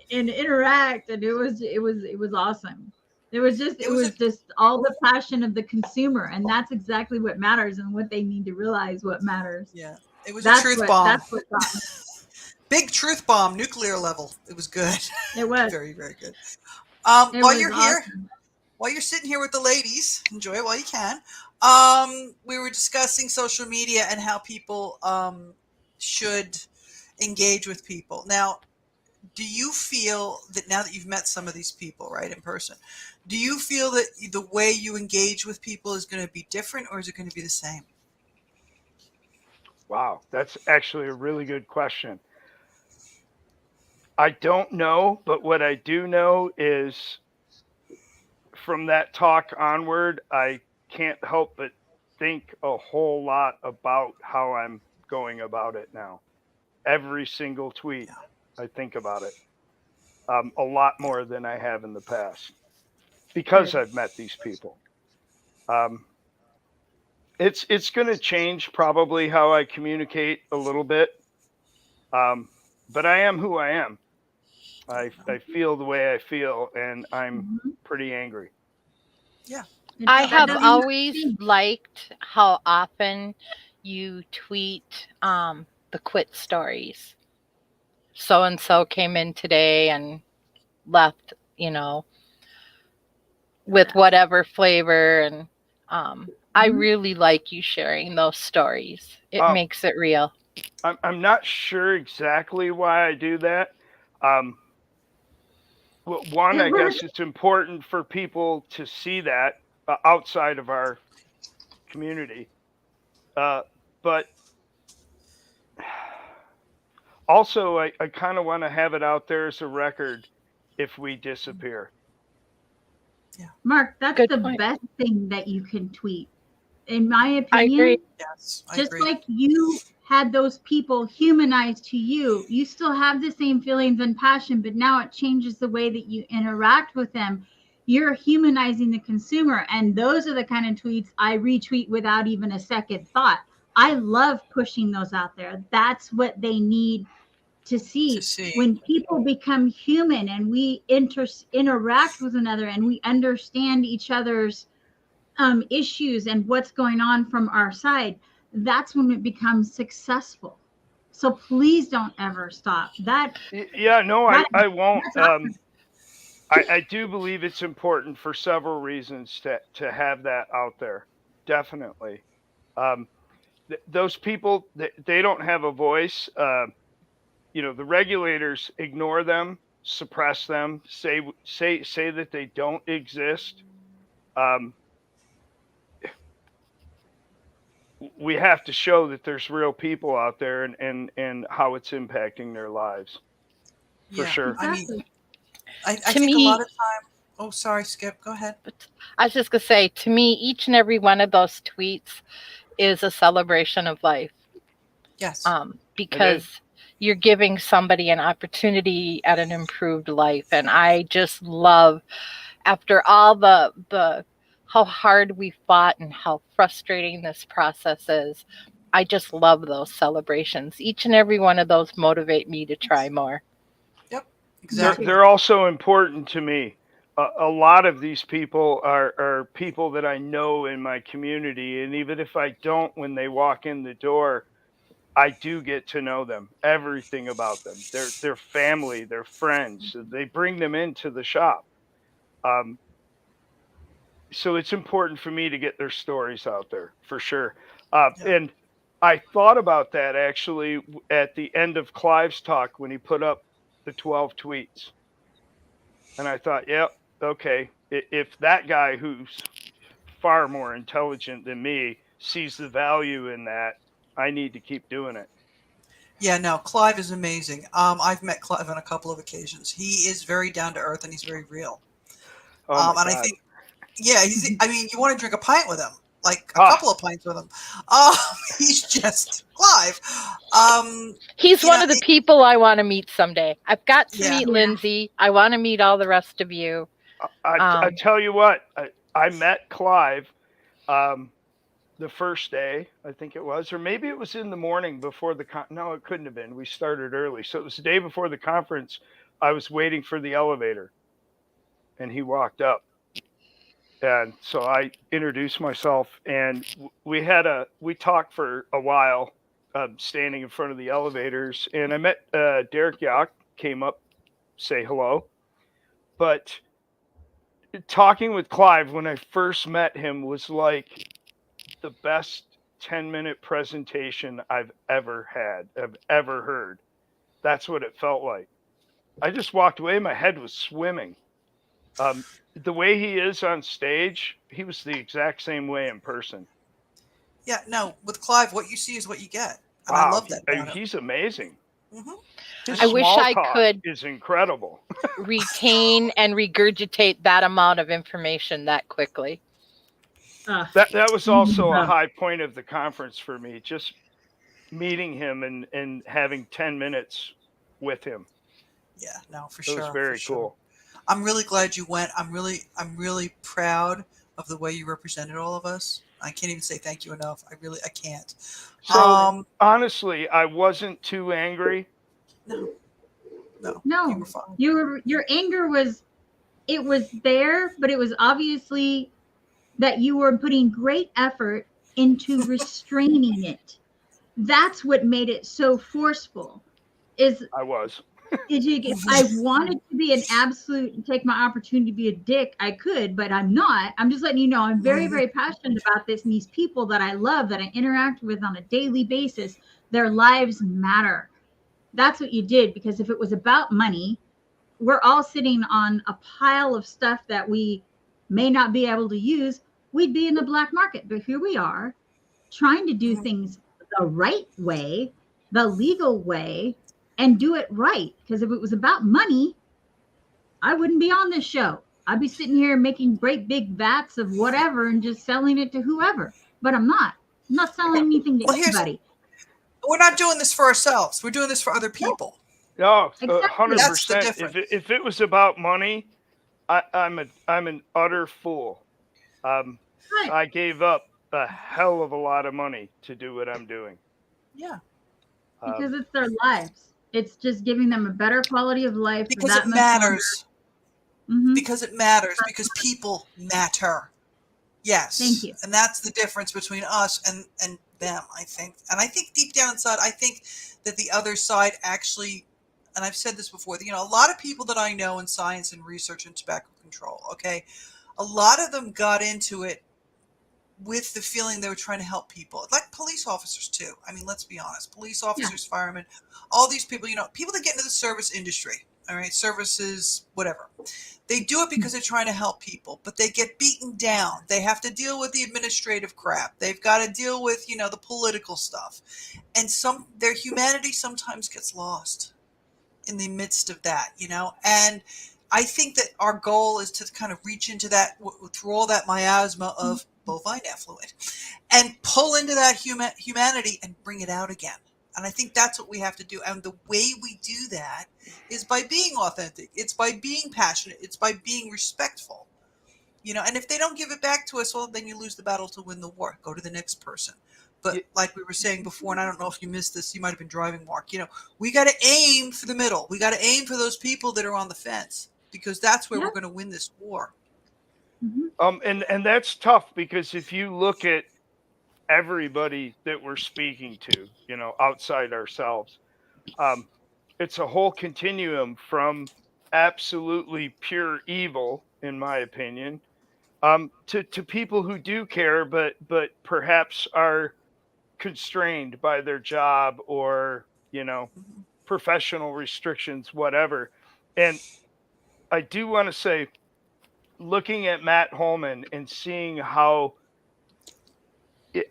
interact, and it was awesome. It was just all the passion of the consumer, and that's exactly what matters and what they need to realize what matters. Yeah, it was a truth bomb. That's what got me. Big truth bomb, nuclear level. It was good. It was. Very, very good. It While was you're here, awesome. while you're sitting here with the ladies, enjoy it while you can. We were discussing social media and how people should engage with people. Now, do you feel that now that you've met some of these people, right, in person, do you feel that the way you engage with people is going to be different, or is it going to be the same? Wow, that's actually a really good question. I don't know, but what I do know is from that talk onward, I can't help but think a whole lot about how I'm going about it now. Every single tweet, I think about it a lot more than I have in the past because I've met these people. It's going to change probably how I communicate a little bit, but I am who I am. I feel the way I feel, and I'm pretty angry. Yeah. I That have doesn't always change. liked how often you tweet the quit stories. So and so came in today and left, with whatever flavor. And I really like you sharing those stories. It makes it real. I'm not sure exactly why I do that. Well, one, I guess it's important for people to see that outside of our community. But also, I kind of want to have it out there as a record if we disappear. Mark, that's Good the point. best thing that you can tweet. In my I opinion, agree. Yes, I just agree. like you had those people humanized to you, you still have the same feelings and passion, but now it changes the way that you interact with them. You're humanizing the consumer, and those are the kind of tweets I retweet without even a second thought. I love pushing those out there. That's what they need to see. To see. When people become human and we interact with one another and we understand each other's issues and what's going on from our side, that's when it becomes successful. So please don't ever stop. Yeah, no, I won't. That's awesome. I do believe it's important for several reasons to have that out there. Definitely. Those people, they don't have a voice. The regulators ignore them, suppress them, say that they don't exist. We have to show that there's real people out there and how it's impacting their lives. For sure. I mean, Exactly. I To think a me- lot of time. Oh, sorry, Skip. Go ahead. I was just going to say, to me, each and every one of those tweets is a celebration of life. Yes. Because you're giving somebody an opportunity at an improved life. And I just love, after all the how hard we fought and how frustrating this process is, I just love those celebrations. Each and every one of those motivate me to try more. Yep. Exactly. They're also important to me. A lot of these people are people that I know in my community. And even if I don't, when they walk in the door, I do get to know them, everything about them, their family, their friends. They bring them into the shop. So it's important for me to get their stories out there for sure. And I thought about that actually at the end of Clive's talk when he put up the 12 tweets. And I thought, yep, okay, if that guy who's far more intelligent than me sees the value in that, I need to keep doing it. Yeah, no, Clive is amazing. I've met Clive on a couple of occasions. He is very down to earth and he's very real. Oh my and God. I think, I mean, you want to drink a pint with him, like a Ah. couple of pints with him. He's just Clive. He's You one know, of the people I want to meet someday. I've got to Yeah. meet Lindsay. I want to meet all the rest of you. I tell you what, I met Clive the first day, I think it was, or maybe it was in the morning before no, it couldn't have been. We started early. So it was the day before the conference. I was waiting for the elevator and he walked up And so I introduced myself, and we talked for a while, standing in front of the elevators, and I met Derek Yacht, came up, say hello. But talking with Clive when I first met him was like the best 10-minute presentation I've ever had, I've ever heard. That's what it felt like. I just walked away, my head was swimming. Um, the way he is on stage, he was the exact same way in person. Yeah, no, with Clive, what you see is what you get. And I Wow, love that about him. he's amazing. Hmm. His I wish small I talk could is incredible. retain and regurgitate that amount of information that quickly. That was also a Yeah. high point of the conference for me, just meeting him and having 10 minutes with him. Yeah, no, for It sure. was for very sure. cool. I'm really glad you went. I'm really proud of the way you represented all of us. I can't even say thank you enough. I can't. So honestly, I wasn't too angry. No, you No, were fine. your anger was, it was there, but it was obviously that you were putting great effort into restraining it. That's what made it so forceful. Is I was. if I wanted to be an absolute and take my opportunity to be a dick, I could, but I'm not. I'm just letting you know I'm very, very passionate about this, and these people that I love, that I interact with on a daily basis, their lives matter. That's what you did, because if it was about money, we're all sitting on a pile of stuff that we may not be able to use. We'd be in the black market, but here we are trying to do things the right way, the legal way, and do it right. Because if it was about money, I wouldn't be on this show. I'd be sitting here making great big vats of whatever and just selling it to whoever. But I'm not. I'm not selling anything to Well, anybody. we're not doing this for ourselves. We're doing this for other people. No, Exactly. That's the 100%. difference. If it was about money, I'm an utter fool. Right. I gave up a hell of a lot of money to do what I'm doing. Yeah, Because it's their lives. It's just giving them a better quality of life for because that it much matters. longer. Mhm. Because it matters. Because people matter. Yes. Thank you. And that's the difference between us and them, I think. And I think deep down inside, I think that the other side actually, and I've said this before, a lot of people that I know in science and research and tobacco control, okay, a lot of them got into it with the feeling they were trying to help people, like police officers too. I mean, let's be honest, police officers, firemen, all these people, people that get into the service industry, all right, services, whatever. They do it because they're trying to help people, but they get beaten down. They have to deal with the administrative crap. They've got to deal with, the political stuff. And their humanity sometimes gets lost in the midst of that, and I think that our goal is to kind of reach into that through all that miasma of bovine effluent and pull into that humanity and bring it out again. And I think that's what we have to do. And the way we do that is by being authentic. It's by being passionate. It's by being respectful. And if they don't give it back to us, well, then you lose the battle to win the war. Go to the next person. But like we were saying before, and I don't know if you missed this, you might have been driving, Mark. We got to aim for the middle. We got to aim for those people that are on the fence, because that's where we're going to win this war. And that's tough, because if you look at everybody that we're speaking to, outside ourselves, it's a whole continuum from absolutely pure evil, in my opinion, to people who do care, but perhaps are constrained by their job or, professional restrictions, whatever. And I do want to say, looking at Matt Holman and seeing how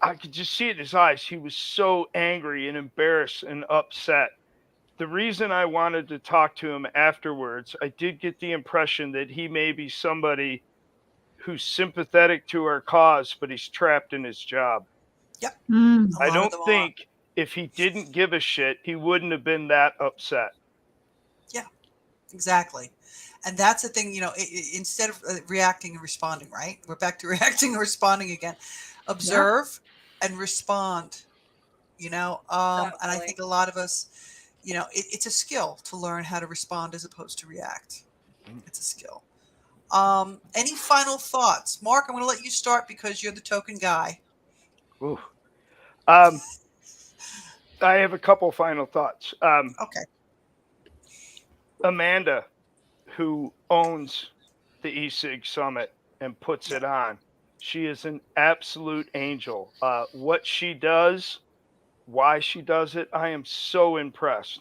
I could just see it in his eyes, he was so angry and embarrassed and upset. The reason I wanted to talk to him afterwards, I did get the impression that he may be somebody who's sympathetic to our cause, but he's trapped in his job. Yep. I don't think if he didn't give a shit, he wouldn't have been that upset. Yeah, exactly. And that's the thing, instead of reacting and responding, right? We're back to reacting and responding again. Observe and respond, and I think a lot of us, it's a skill to learn how to respond as opposed to react. It's a skill. Any final thoughts? Mark, I'm going to let you start because you're the token guy. Ooh. I have a couple final thoughts. Okay. Amanda, who owns the eSig Summit and puts it on, she is an absolute angel. What she does, why she does it, I am so impressed.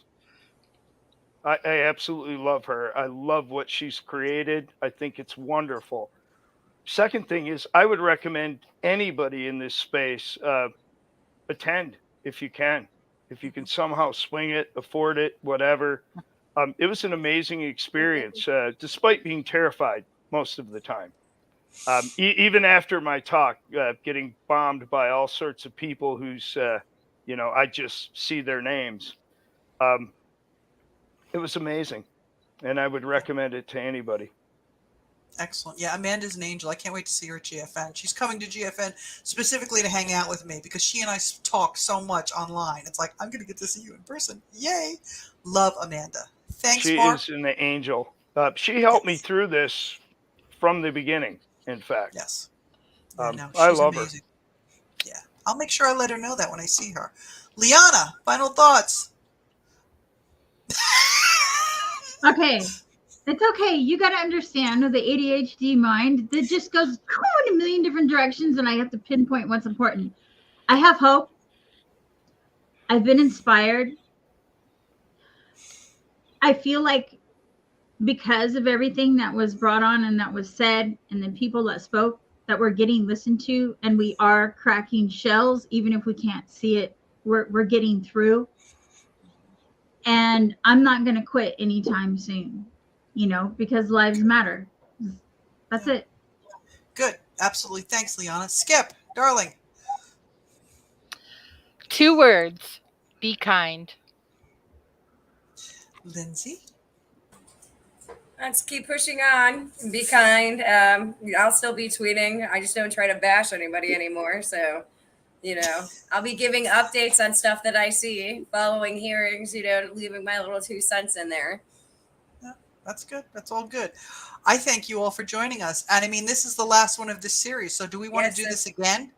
I absolutely love her. I love what she's created. I think it's wonderful. Second thing is, I would recommend anybody in this space attend if you can. If you can somehow swing it, afford it, whatever. It was an amazing experience, despite being terrified most of the time. Even after my talk, getting bombed by all sorts of people who's, I just see their names. It was amazing, and I would recommend it to anybody. Excellent. Yeah, Amanda's an angel. I can't wait to see her at GFN. She's coming to GFN specifically to hang out with me because she and I talk so much online. It's like, I'm going to get to see you in person. Yay. Love Amanda. Thanks, She Mark. is an angel. She helped me through this from the beginning, in fact. Yes. I love amazing. Yeah. I'll make sure I let her know that when I see her. Liana, final thoughts. Okay. It's okay. You got to understand the ADHD mind that just goes in a million different directions, and I have to pinpoint what's important. I have hope. I've been inspired. I feel like because of everything that was brought on and that was said, and the people that spoke, that we're getting listened to, and we are cracking shells, even if we can't see it, we're getting through. And I'm not going to quit anytime soon, because lives matter. That's it. Good. Absolutely. Thanks, Liana. Skip, darling. 2 words. Be kind. Lindsay. Let's keep pushing on. Be kind. I'll still be tweeting. I just don't try to bash anybody anymore. So, I'll be giving updates on stuff that I see, following hearings, leaving my little 2 cents in there. Yeah, that's good. That's all good. I thank you all for joining us. And I mean, this is the last one of this series. So do we want to do this again?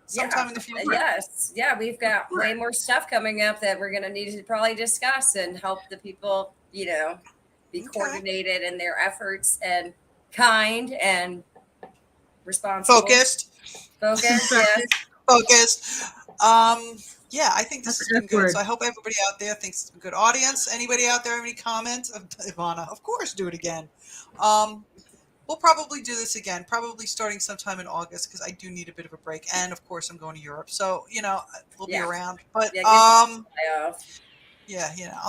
Sometime in the future? Yes. Yeah, we've got way more stuff coming up that we're going to need to probably discuss and help the people, be coordinated in their efforts and kind and responsible. Focused. Yes. Focused. Yeah, I think this has been good. So I hope everybody out there thinks it's a good audience. Anybody out there have any comments? Ivana, of course, do it again. We'll probably do this again, probably starting sometime in August because I do need a bit of a break. And of course, I'm going to Europe. So, we'll be around. But I'll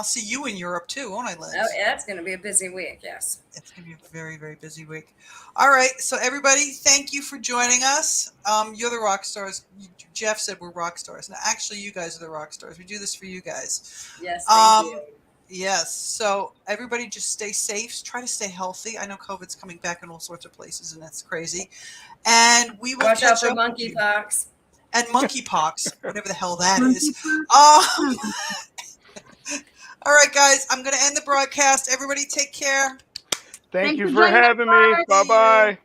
see you in Europe too, won't I, Liz? Oh, yeah, it's going to be a busy week. Yes. It's going to be a very, very busy week. All right. So everybody, thank you for joining us. You're the rock stars. Jeff said we're rock stars. Now, actually, you guys are the rock stars. We do this for you guys. Yes. Thank you. Yes. So everybody just stay safe. Try to stay healthy. I know COVID's coming back in all sorts of places and that's crazy. And we will watch out for up monkeypox. And monkeypox, whatever the hell that is. All right, guys, I'm going to end the broadcast. Everybody take care. Thank you for having me. Bye-bye.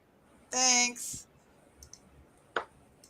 Thanks.